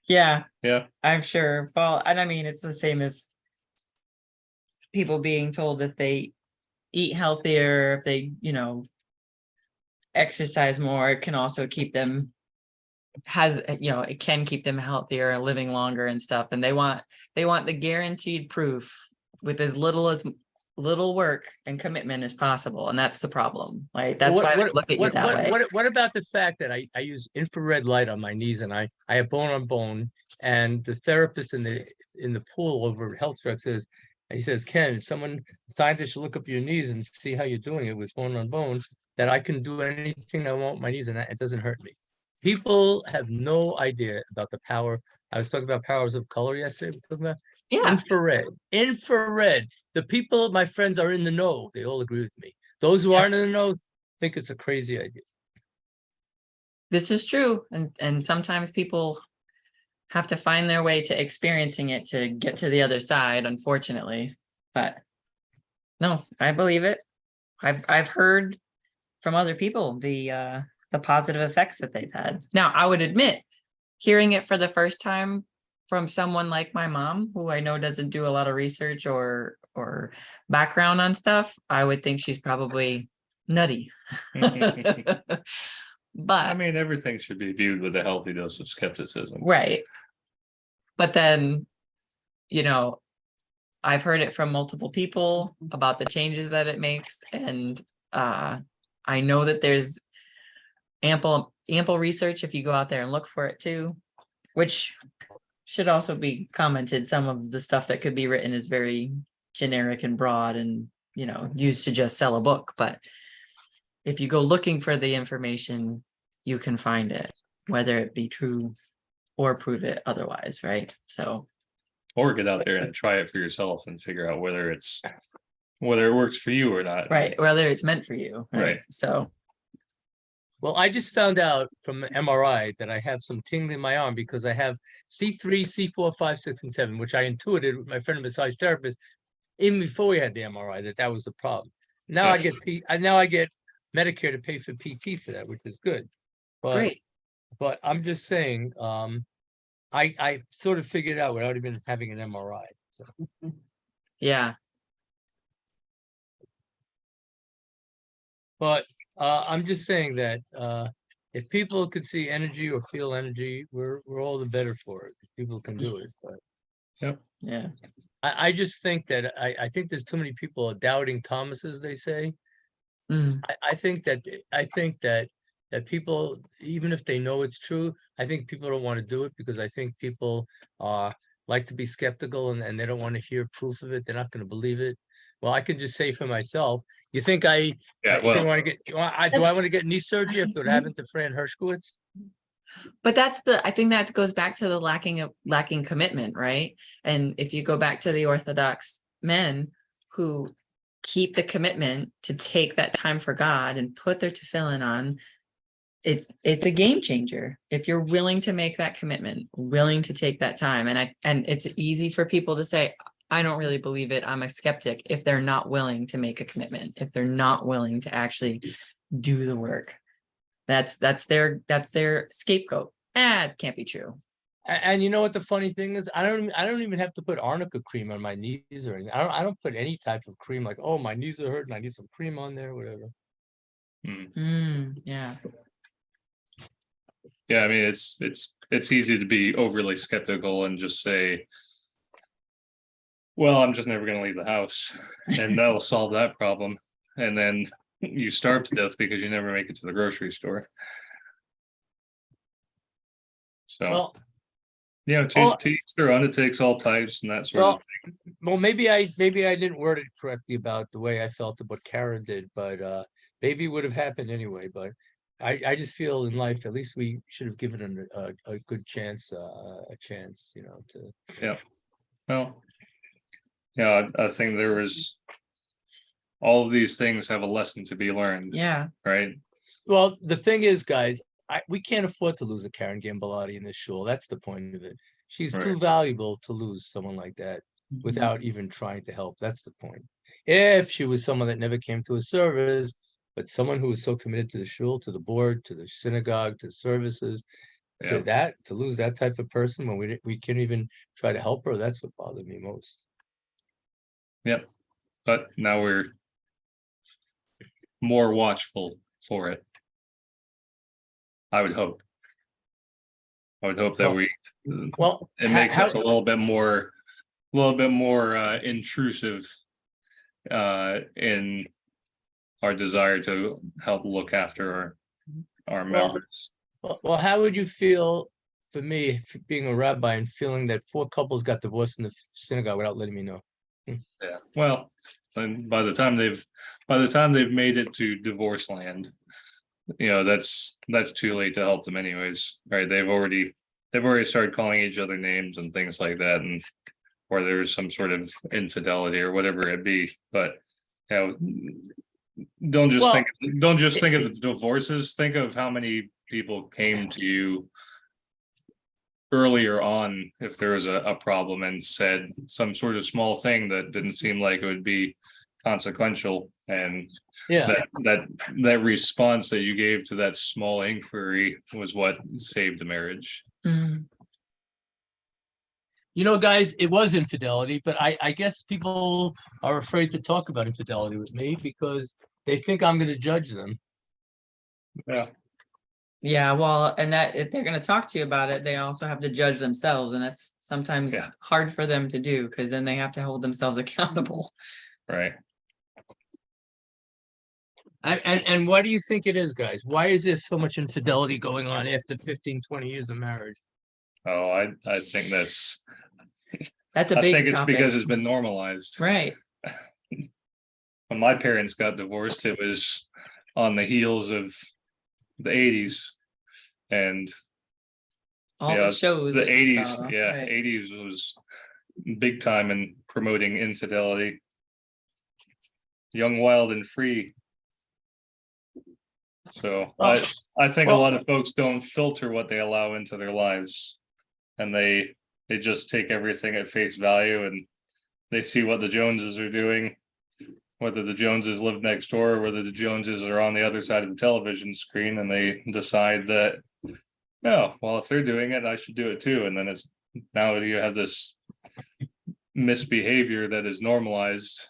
Yeah, Yeah. I'm sure. Well, and I mean, it's the same as people being told if they eat healthier, if they, exercise more, it can also keep them it can keep them healthier and living longer and stuff. And they want the guaranteed proof with as little work and commitment as possible. And that's the problem. Like that's why I look at you that way. What about the fact that I use infrared light on my knees and I have bone on bone, and the therapist in the pool over at Health Truck says, he says, Ken, scientists should look up your knees and see how you're doing it with bone on bone, that I can do anything I want with my knees and it doesn't hurt me. People have no idea about the power. I was talking about powers of color yesterday. We're talking about infrared. The people, my friends, are in the know. They all agree with me. Those who aren't in the know think it's a crazy idea. This is true. And sometimes people have to find their way to experiencing it to get to the other side, unfortunately. But no, I believe it. I've heard from other people the positive effects that they've had. Now, I would admit, hearing it for the first time from someone like my mom, who I know doesn't do a lot of research or background on stuff, I would think she's probably nutty. But I mean, everything should be viewed with a healthy dose of skepticism. Right. But then, I've heard it from multiple people about the changes that it makes. And I know that there's ample research if you go out there and look for it too, which should also be commented. Some of the stuff that could be written is very generic and broad and, used to just sell a book. But if you go looking for the information, you can find it, whether it be true or prove it otherwise, right? So, or get out there and try it for yourself and figure out whether it works for you or not. Right, whether it's meant for you. Right. So, well, I just found out from the MRI that I have some tingling in my arm because I have C3, C4, 5, 6, and 7, which I intuited with my friend, a massage therapist, even before we had the MRI, that was the problem. Now I get Medicare to pay for PT for that, which is good. great. But I'm just saying, I sort of figured it out without even having an MRI. So. Yeah. But I'm just saying that if people could see energy or feel energy, we're all the better for it. If people can do it. But Yeah. I just think that I think there's too many people doubting Thomas, as they say. Mm. I think that people, even if they know it's true, I think people don't want to do it because I think people like to be skeptical and they don't want to hear proof of it. They're not going to believe it. Well, I can just say for myself, you think I Yeah, think I well, want to get do I want to get knee surgery after what happened to Fran Hershkowitz? But I think that goes back to the lacking commitment, right? And if you go back to the Orthodox men who keep the commitment to take that time for God and put their tefillin on, it's a game changer. If you're willing to make that commitment, willing to take that time. And it's easy for people to say, I don't really believe it, I'm a skeptic, if they're not willing to make a commitment, if they're not willing to actually do the work. That's their scapegoat. It can't be true. And you know what the funny thing is? I don't even have to put arnica cream on my knees or anything. I don't put any type of cream like, oh, my knees are hurting, I need some cream on there, whatever. Yeah. yeah, I mean, it's easy to be overly skeptical and just say, well, I'm just never going to leave the house, and that'll solve that problem. And then you starve to death because you never make it to the grocery store. So, Well, to each their own, it takes all types and that sort of thing. well, maybe I didn't word it correctly about the way I felt about Karen did, but maybe it would have happened anyway. But I just feel in life, at least we should have given him a good chance, a chance, to. Yeah. Well, yeah, I think there was all of these things have a lesson to be learned. Yeah. Right. Well, the thing is, guys, we can't afford to lose a Karen Gambalati in this shul. That's the point of it. She's too valuable to lose someone like that without even trying to help. That's the point. If she was someone that never came to a service, but someone who was so committed to the shul, to the board, to the synagogue, to services, to lose that type of person when we can't even try to help her, that's what bothered me most. Yep. But now we're more watchful for it. I would hope that it makes us a little bit more intrusive in our desire to help look after our members. Well, how would you feel for me being a rabbi and feeling that 4 couples got divorced in the synagogue without letting me know? Yeah. Well, and by the time they've made it to divorce land, that's too late to help them anyways, right? They've already started calling each other names and things like that, and or there's some sort of infidelity or whatever it be. But don't just think of the divorces. Think of how many people came to you earlier on if there was a problem and said some sort of small thing that didn't seem like it would be consequential, and that response that you gave to that small inquiry was what saved the marriage. Guys, it was infidelity, but I guess people are afraid to talk about infidelity with me because they think I'm going to judge them. Yeah, well, and that if they're going to talk to you about it, they also have to judge themselves, and that's sometimes hard for them to do because then they have to hold themselves accountable. Right. And why do you think it is, guys? Why is there so much infidelity going on after 15, 20 years of marriage? Oh, I think that's a big it's topic. because it's been normalized. Right. When my parents got divorced, it was on the heels of the 80s, and all the shows. The 80s, right. 80s was big time in promoting infidelity. Young, wild, and free. So I think a lot of folks don't filter what they allow into their lives, and they just take everything at face value, and they see what the Joneses are doing, whether the Joneses live next door or whether the Joneses are on the other side of the television screen, and they decide that, no, well, if they're doing it, I should do it too. And then now you have this misbehavior that is normalized.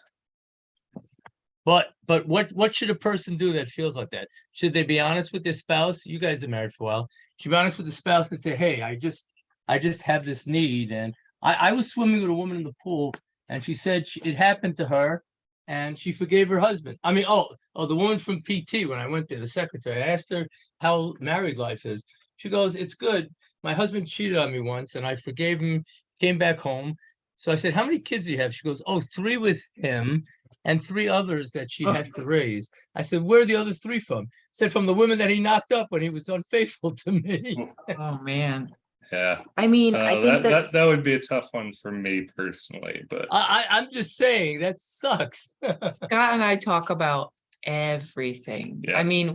But what should a person do that feels like that? Should they be honest with their spouse? You guys are married for a while. Should be honest with the spouse and say, hey, I just have this need. And I was swimming with a woman in the pool, and she said it happened to her, and she forgave her husband. I mean, the woman from PT, when I went there, the secretary, I asked her how married life is. She goes, it's good. My husband cheated on me once, and I forgave him, came back home. So I said, how many kids do you have? She goes, 3 with him and 3 others that she has to raise. I said, where are the other 3 from? Said, from the women that he knocked up when he was unfaithful to me. Oh, man. Yeah. I mean, I think that would be a tough one for me personally, but I'm just saying that sucks. Scott and I talk about everything. Yeah. I mean,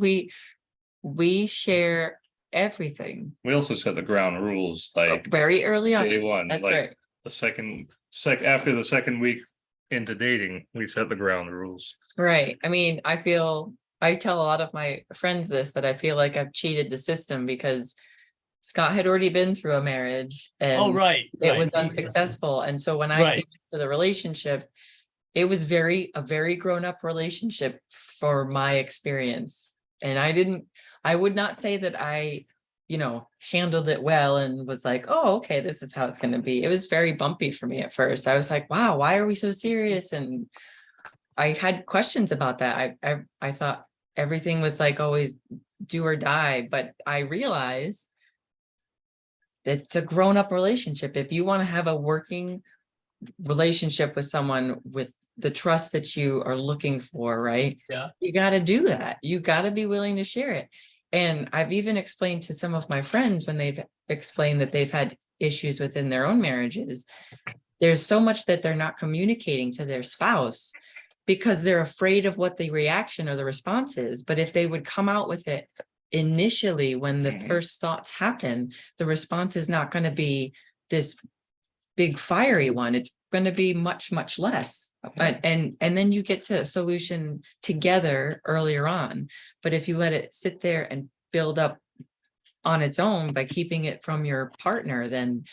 we share everything we also set the ground rules like very early on. day one. That's like right. the after the second week into dating, we set the ground rules. Right. I mean, I tell a lot of my friends this, that I feel like I've cheated the system because Scott had already been through a marriage and it was unsuccessful. And so when I came to the relationship, it was a very grown-up relationship for my experience. And I would not say that I, handled it well and was like, oh, okay, this is how it's going to be. It was very bumpy for me at first. I was like, wow, why are we so serious? And I had questions about that. I thought everything was like always do or die, but I realized it's a grown-up relationship. If you want to have a working relationship with someone with the trust that you are looking for, right? Yeah. You got to do that. You got to be willing to share it. And I've even explained to some of my friends when they've explained that they've had issues within their own marriages, there's so much that they're not communicating to their spouse because they're afraid of what the reaction or the response is. But if they would come out with it initially, when the first thoughts happen, the response is not going to be this big fiery one. It's going to be much, much less. But and then you get to a solution together earlier on. But if you let it sit there and build up on its own by keeping it from your partner, then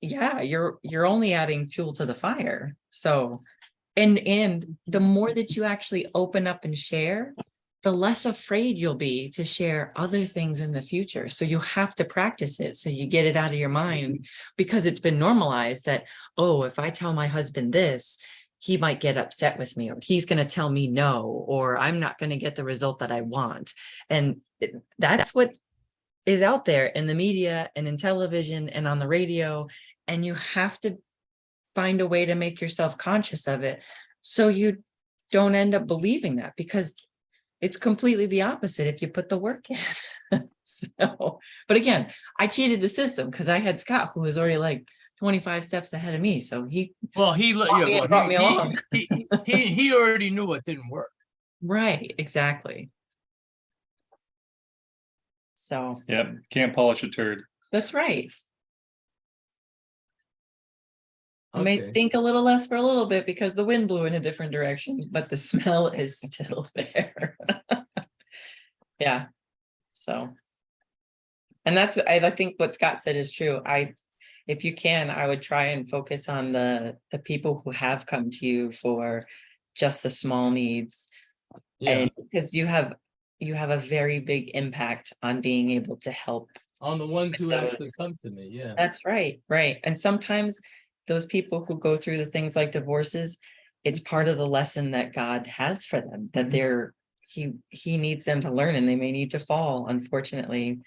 yeah, you're only adding fuel to the fire. So and the more that you actually open up and share, the less afraid you'll be to share other things in the future. So you have to practice it. So you get it out of your mind because it's been normalized that, oh, if I tell my husband this, he might get upset with me, or he's going to tell me no, or I'm not going to get the result that I want. And that's what is out there in the media and in television and on the radio. And you have to find a way to make yourself conscious of it so you don't end up believing that, because it's completely the opposite if you put the work in. So, but again, I cheated the system because I had Scott, who was already like 25 steps ahead of me. So he brought me along. he already knew what didn't work. Right, exactly. So yeah, can't polish a turd. That's right. It Okay. may stink a little less for a little bit because the wind blew in a different direction, but the smell is still there. Yeah. So, and that's, I think what Scott said is true. If you can, I would try and focus on the people who have come to you for just the small needs. Yeah. And because you have a very big impact on being able to help. On the ones who actually come to me. Yeah. That's right. Right. And sometimes those people who go through the things like divorces, it's part of the lesson that God has for them, that he needs them to learn, and they may need to fall, unfortunately,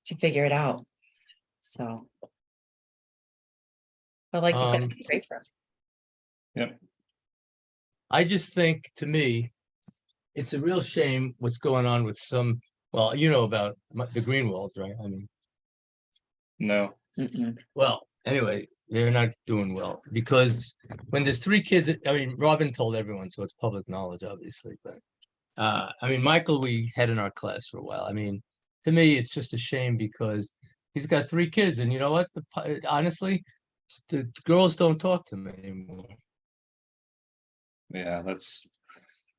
to figure it out. So, but like you said, pray for them. Yep. I just think, to me, it's a real shame what's going on with some, well, you know about the Greenwalds, right? I mean, no. Well, anyway, they're not doing well because when there's 3 kids, I mean, Robin told everyone, so it's public knowledge, obviously. But I mean, Michael, we had in our class for a while. I mean, to me, it's just a shame because he's got 3 kids, and you know what? Honestly, the girls don't talk to him anymore. Yeah, that's.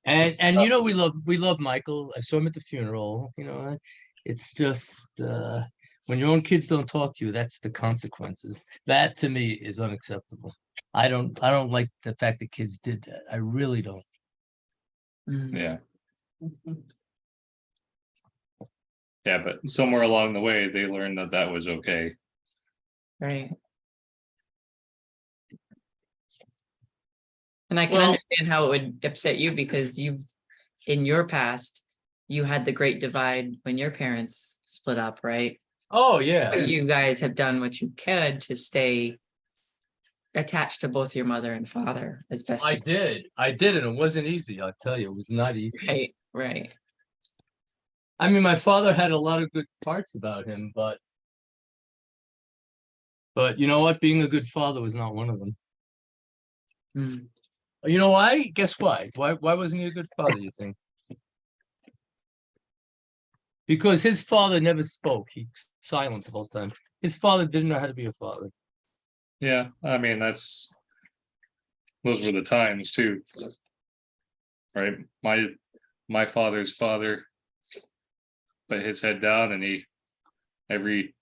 And you know, we love Michael. I saw him at the funeral. You know, it's just When your own kids don't talk to you, that's the consequences. That to me is unacceptable. I don't like the fact that kids did that. I really don't. Yeah. Mhm. Yeah, but somewhere along the way, they learned that that was okay. Right. And I can Well- understand how it would upset you because in your past, you had the great divide when your parents split up, right? Oh, yeah. But you guys have done what you could to stay attached to both your mother and father as best I you did. I did, and it wasn't easy. I'll tell you, it was not easy. Right, right. I mean, my father had a lot of good parts about him, but you know what? Being a good father was not one of them. Mm. You know why? Guess why? Why wasn't he a good father, you think? Because his father never spoke. He was silent the whole time. His father didn't know how to be a father. Yeah, I mean, those were the times too. Right? My father's father put his head down, and he every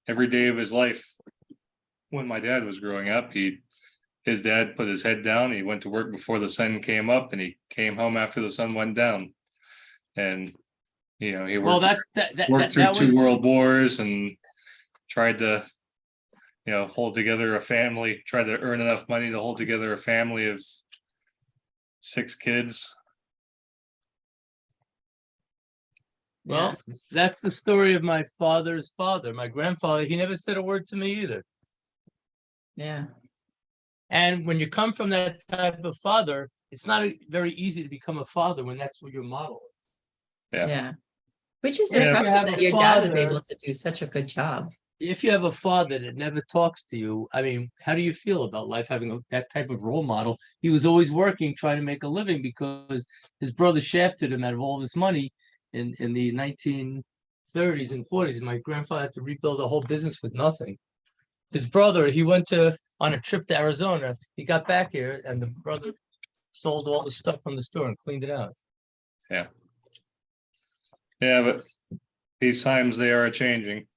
day of his life, when my dad was growing up, his dad put his head down, he went to work before the sun came up, and he came home after the sun went down. And he Well, worked through that was 2 world wars and tried to hold together a family, tried to earn enough money to hold together a family of 6 kids. well, that's the story of my father's father. My grandfather, he never said a word to me either. Yeah. And when you come from that type of father, it's not very easy to become a father when that's what your model is. Yeah. Yeah. Which is Yeah. impressive You have that a your dad was father- able to do such a good job. If you have a father that never talks to you, I mean, how do you feel about life having that type of role model? He was always working, trying to make a living because his brother shafted him out of all of his money in the 1930s and 40s. My grandfather had to rebuild a whole business with nothing. His brother, he went on a trip to Arizona. He got back here, and the brother sold all the stuff from the store and cleaned it out. Yeah, but these times they are changing.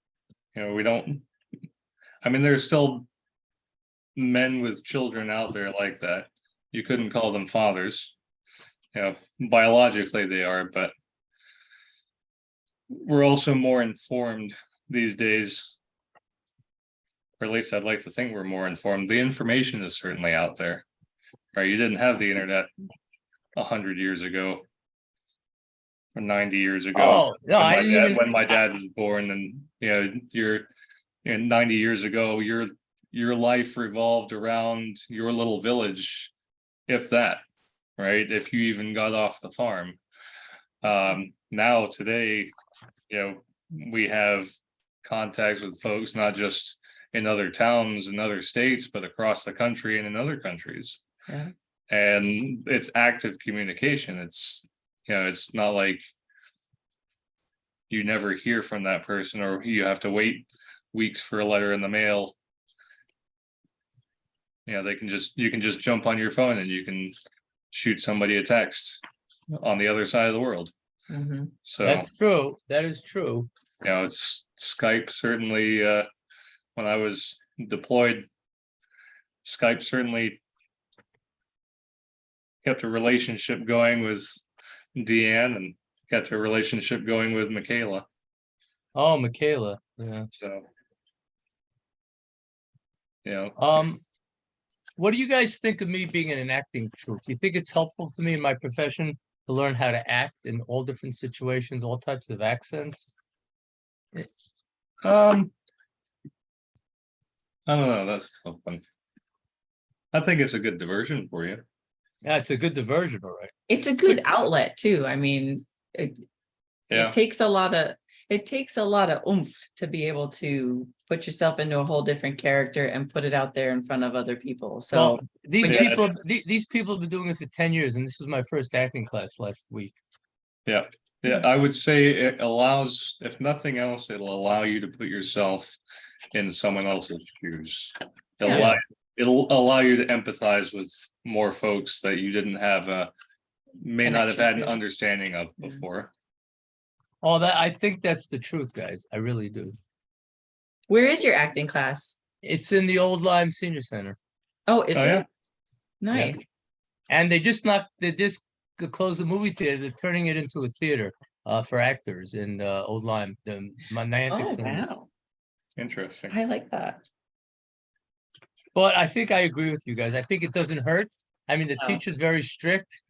We don't. I mean, there's still men with children out there like that. You couldn't call them fathers. Biologically they are, but we're also more informed these days. Or at least I'd like to think we're more informed. The information is certainly out there, right? You didn't have the internet 100 years ago or 90 years ago. Oh, no, I didn't even. When my dad was born, and you're 90 years ago, your life revolved around your little village, if that, right? If you even got off the farm. Now today, we have contacts with folks not just in other towns and other states, but across the country and in other countries. Yeah. And it's active communication. It's it's not like you never hear from that person, or you have to wait weeks for a letter in the mail. You can just jump on your phone and you can shoot somebody a text on the other side of the world. Mhm. So That's true. That is true. it's Skype certainly. When I was deployed, Skype certainly kept a relationship going with Deanne and kept a relationship going with Michaela. Oh, Michaela. Yeah. So, What do you guys think of me being in an acting troupe? Do you think it's helpful for me in my profession to learn how to act in all different situations, all types of accents? I don't know. That's a tough one. I think it's a good diversion for you. Yeah, it's a good diversion, all right. It's a good outlet too. I mean, it takes a lot of oomph to be able to put yourself into a whole different character and put it out there in front of other people. So Well, these Yeah. people have been doing it for 10 years, and this was my first acting class last week. Yeah, I would say it allows, if nothing else, it'll allow you to put yourself in someone else's shoes. It'll allow you to empathize with more folks that you didn't have may not have had an Connection to. understanding of before. Oh, I think that's the truth, guys. I really do. Where is your acting class? It's in the Old Lyme Senior Center. Oh, is Oh, it? yeah. Nice. And they just closed the movie theater. They're turning it into a theater for actors in Old Lyme, the Niantic Oh, Cinemas. wow. Interesting. I like that. But I think I agree with you guys. I think it doesn't hurt. I mean, the No. teacher's very strict.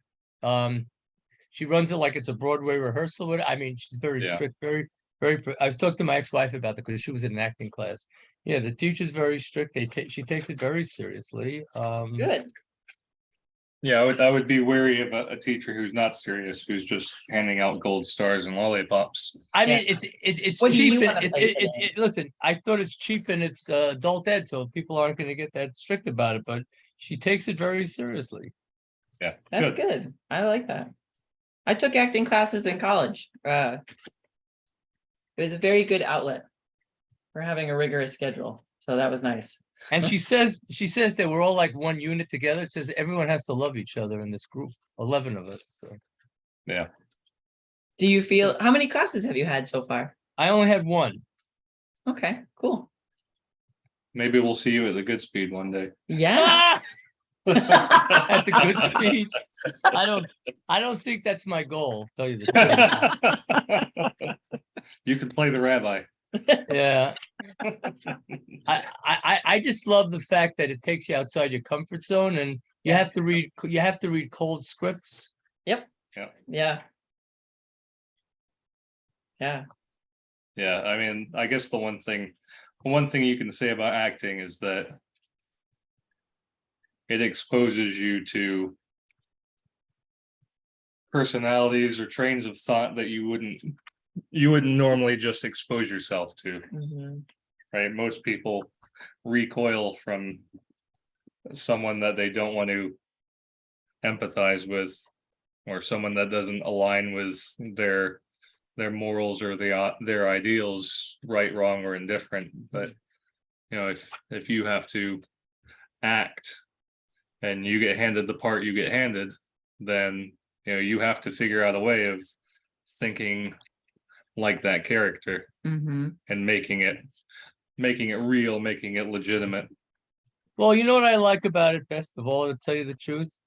She runs it like it's a Broadway rehearsal. I mean, she's very Yeah. strict, very. I was talking to my ex-wife about that because she was in an acting class. Yeah, the teacher's very strict. She takes it very seriously. Good. Yeah, I would be wary of a teacher who's not serious, who's just handing out gold stars and lollipops. I Yeah. mean, it's What do cheap. you wanna play today? Listen, I thought it's cheap and it's adult ed, so people aren't going to get that strict about it. But she takes it very seriously. Yeah, That's good. I like that. I took acting classes in college. It was a very good outlet for having a rigorous schedule. So that was nice. And she says that we're all like one unit together. It says everyone has to love each other in this group. 11 of us. So Yeah. Do you feel, how many classes have you had so far? I only had one. Okay, cool. Maybe we'll see you at the Good Speed one day. Yeah. At the good speed. I don't think that's my goal, tell you the truth. You could play the rabbi. Yeah. I just love the fact that it takes you outside your comfort zone and you Yeah. have to read cold scripts. Yep. Yeah. Yeah. Yeah. Yeah, I mean, I guess the one thing you can say about acting is that it exposes you to personalities or trains of thought that you wouldn't normally just expose yourself to, Mhm. right? Most people recoil from someone that they don't want to empathize with, or someone that doesn't align with their morals or their ideals, right, wrong, or indifferent. But if you have to act and you get handed the part you get handed, then you have to figure out a way of thinking like that character Mhm. and making it real, making it legitimate. Well, you know what I like about it best of all, to tell you the truth?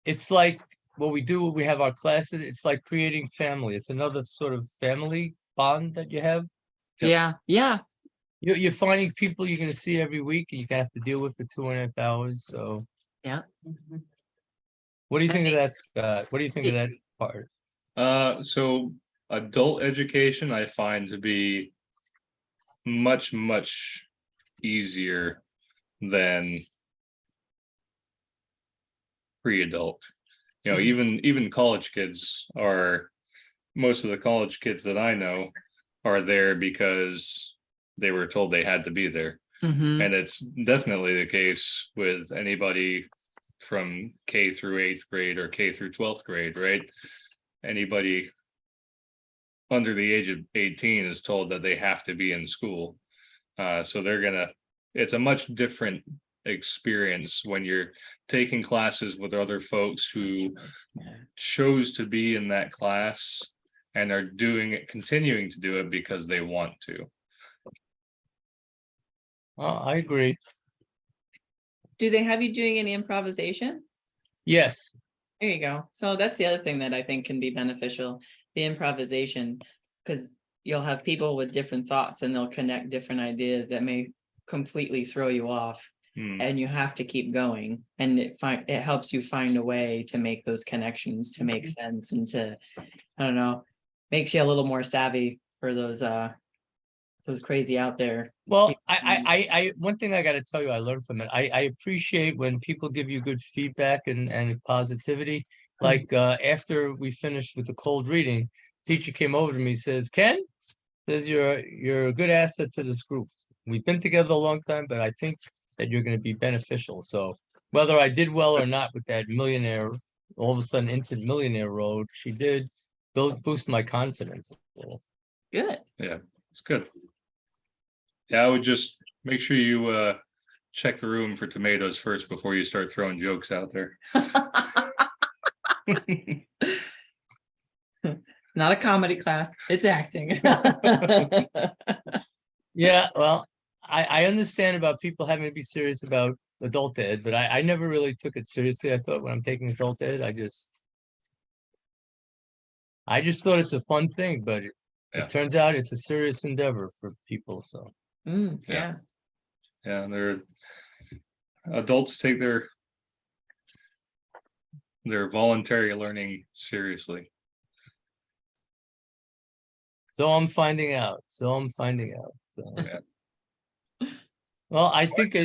It's like what we do when we have our classes, it's like creating family. It's another sort of family bond that you have. Yep. Yeah. Yeah. You're finding people you're going to see every week and you have to deal with for 2.5 hours. So Yeah. what do you think of that, Scott? What do you think of that part? So adult education I find to be much easier than pre-adult. Even college kids most of the college kids that I know are there because they were told they had to be there. Mhm. And it's definitely the case with anybody from K through 8th grade or K through 12th grade, right? Anybody under the age of 18 is told that they have to be in school. So it's a much different experience when you're taking classes with other folks who chose to be in that class and are continuing to do it because they want to. I agree. Do they have you doing any improvisation? Yes. There you go. So that's the other thing that I think can be beneficial, the improvisation, because you'll have people with different thoughts and they'll connect different ideas that may completely throw you off. And you have to keep going, and it helps you find a way to make those connections to make sense and to, I don't know, makes you a little more savvy for those crazy out there. Well, I one thing I got to tell you, I learned from it. I appreciate when people give you good feedback and positivity. Like after we finished with the cold reading, teacher came over to me, says, "Ken, says you're a good asset to this group. We've been together a long time, but I think that you're going to be beneficial." So whether I did well or not with that millionaire, all of a sudden instant millionaire road, she did boost my confidence a little. Good. Yeah, it's good. Yeah, I would just make sure you check the room for tomatoes first before you start throwing jokes out there. Not a comedy class, it's acting. Yeah, well, I understand about people having to be serious about adult ed, but I never really took it seriously. I thought when I'm taking adult ed, I just thought it's a fun thing, but Yeah. it turns out it's a serious endeavor for people, so. Yeah. Yeah, they're adults take their voluntary learning seriously. So I'm finding out. So. Yeah. Well, I think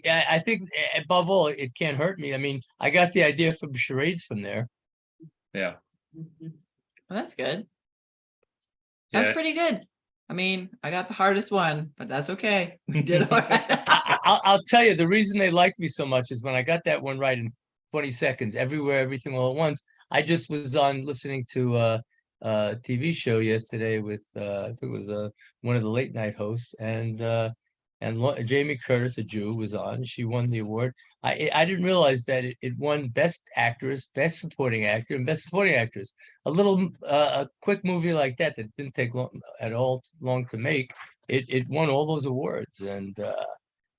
I think above all, it can't hurt me. I mean, I got the idea for charades from there. Yeah. Well, that's good. That's Yeah. pretty good. I mean, I got the hardest one, but that's okay. We did all right. I'll tell you, the reason they liked me so much is when I got that one right in 20 seconds, everywhere, everything all at once. I just was on listening to a TV show yesterday with I think it was one of the late night hosts, and Jamie Curtis, a Jew, was on. She won the award. I didn't realize that it won Best Actress, Best Supporting Actor, and Best Supporting Actress. A little a quick movie like that didn't take long to make. It won all those awards, and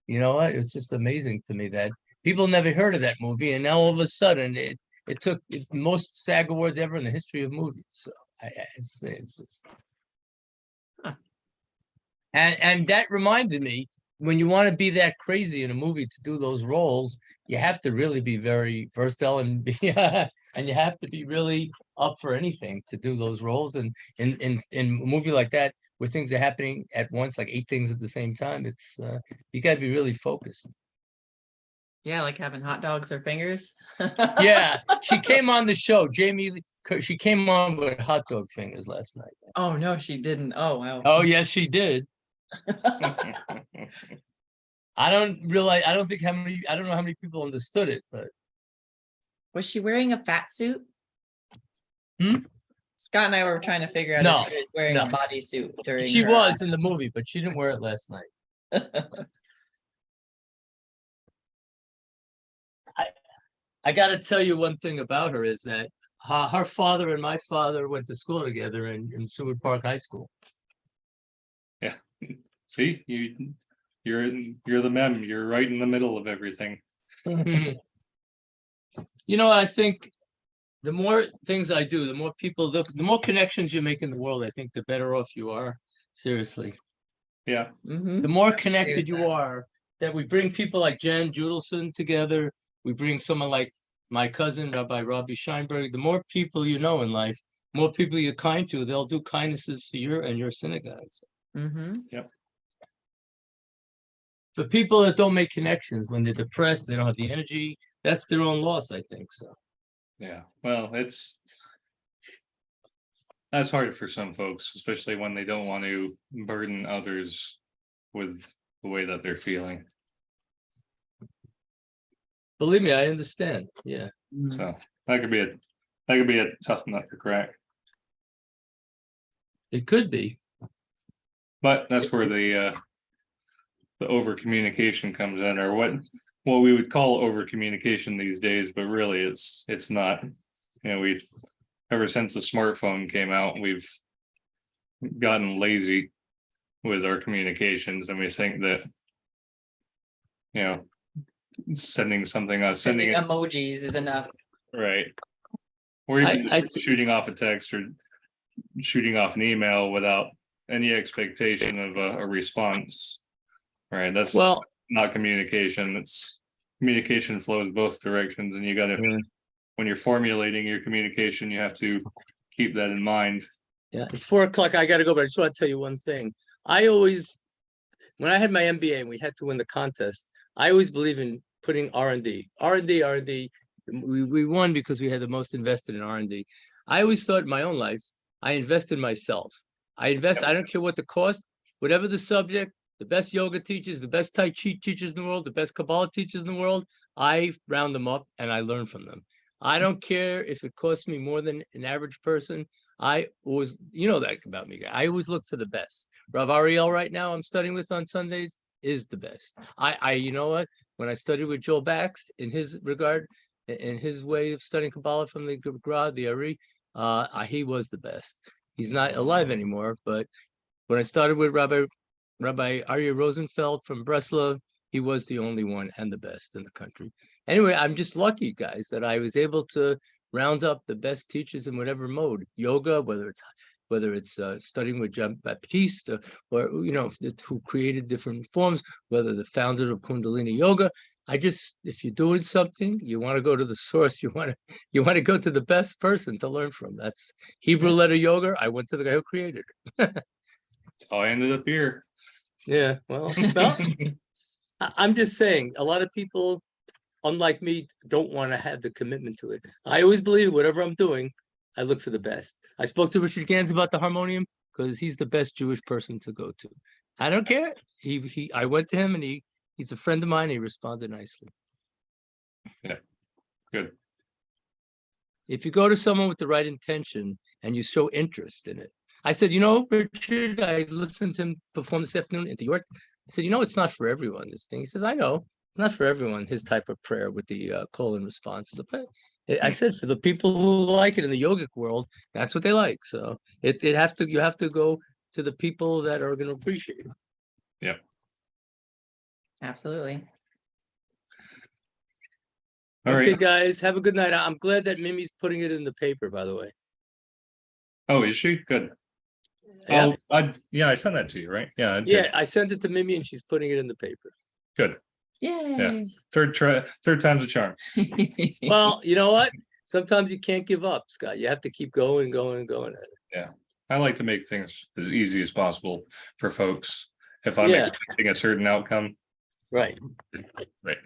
you know what? It's just amazing to me that people never heard of that movie, and now all of a sudden it took most SAG awards ever in the history of movies. So it's just. And that reminded me, when you want to be that crazy in a movie to do those roles, you have to really be very versatile and be and you have to be really up for anything to do those roles. And in a movie like that, where things are happening at once, like 8 things at the same time, it's you got to be really focused. Yeah, like having hot dogs or fingers. Yeah, she came on the show, Jamie. She came on with hot dog fingers last night. Oh no, she didn't. Oh wow. Oh yes, she did. I don't know how many people understood it, but Was she wearing a fat suit? Hmm? Scott and I were trying to figure out No, if she was wearing no. a bodysuit during she her. was in the movie, but she didn't wear it last night. I got to tell you one thing about her is that her father and my father went to school together in Seward Park High School. Yeah. See, you're the mem. You're right in the middle of everything. You know, I think the more things I do, the more people look, the more connections you make in the world, I think the better off you are. Seriously. Yeah. The more connected you are, that we bring people like Jen Judelson together. We bring someone like my cousin, Rabbi Scheinberg. The more people you know in life, more people you're kind to, they'll do kindnesses to your synagogues. Yep. For people that don't make connections, when they're depressed, they don't have the energy, that's their own loss, I think. So Yeah. Well, that's hard for some folks, especially when they don't want to burden others with the way that they're feeling. believe me, I understand. Yeah. So that could be a tough nut to crack. It could be. But that's where the over communication comes in, or what we would call over communication these days, but really it's not. You know, we've ever since the smartphone came out, we've gotten lazy with our communications, and we think that, you know, sending emojis is enough. Right. Or even shooting off a text or shooting off an email without any expectation of a response. Right. That's not communication. It's communication flows both directions, and you got to, when you're formulating your communication, you have to keep that in mind. Yeah, it's 4 o'clock. I got to go, but I just want to tell you one thing. I always, when I had my MBA and we had to win the contest, I always believe in putting R&D. We won because we had the most invested in R&D. I always thought in my own life, I invest in myself. I don't care what the cost, whatever the subject, the best yoga teachers, the best Tai Chi teachers in the world, the best Kabbalah teachers in the world, I round them up and I learn from them. I don't care if it costs me more than an average person. I always, you know that about me. I always look for the best. Rav Ariel right now I'm studying with on Sundays is the best. You know what? When I studied with Joel Bax, in his regard, in his way of studying Kabbalah from the Gra, the Ari, he was the best. He's not alive anymore, but when I started with Rabbi Rabbi Aryeh Rosenfeld from Breslov. He was the only one and the best in the country. Anyway, I'm just lucky, guys, that I was able to round up the best teachers in whatever mode. Yoga, whether it's studying with John Baptiste, or who created different forms, whether the founder of Kundalini Yoga. If you're doing something, you want to go to the source. You want to go to the best person to learn from. That's Hebrew letter yoga. I went to the guy who created it. That's how I ended up here. Yeah, well, I'm just saying, a lot of people, unlike me, don't want to have the commitment to it. I always believe whatever I'm doing, I look for the best. I spoke to Richard Gans about the harmonium because he's the best Jewish person to go to. I don't care. I went to him and he's a friend of mine. He responded nicely. Yeah, good. If you go to someone with the right intention and you show interest in it. I said, Richard, I listened to him perform this afternoon in New York. I said, it's not for everyone, this thing. He says, I know, it's not for everyone, his type of prayer with the call and response. But I said, for the people who like it in the yogic world, that's what they like. So you have to go to the people that are going to appreciate it. Yeah. Absolutely. All Okay, right. guys, have a good night. I'm glad that Mimi's putting it in the paper, by the way. Oh, is she? Good. Yeah. Oh, I sent that to you, right? Yeah, I did. Yeah, I sent it to Mimi and she's putting it in the paper. Good. Yay. Third time's a charm. Well, you know what? Sometimes you can't give up, Scott. You have to keep going at it. Yeah. I like to make things as easy as possible for folks. If I'm expecting a certain outcome. Right. Right.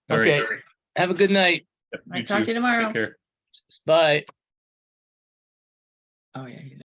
Okay. All right. Have a good night. I'll talk to you tomorrow. Take care. Bye. Oh yeah.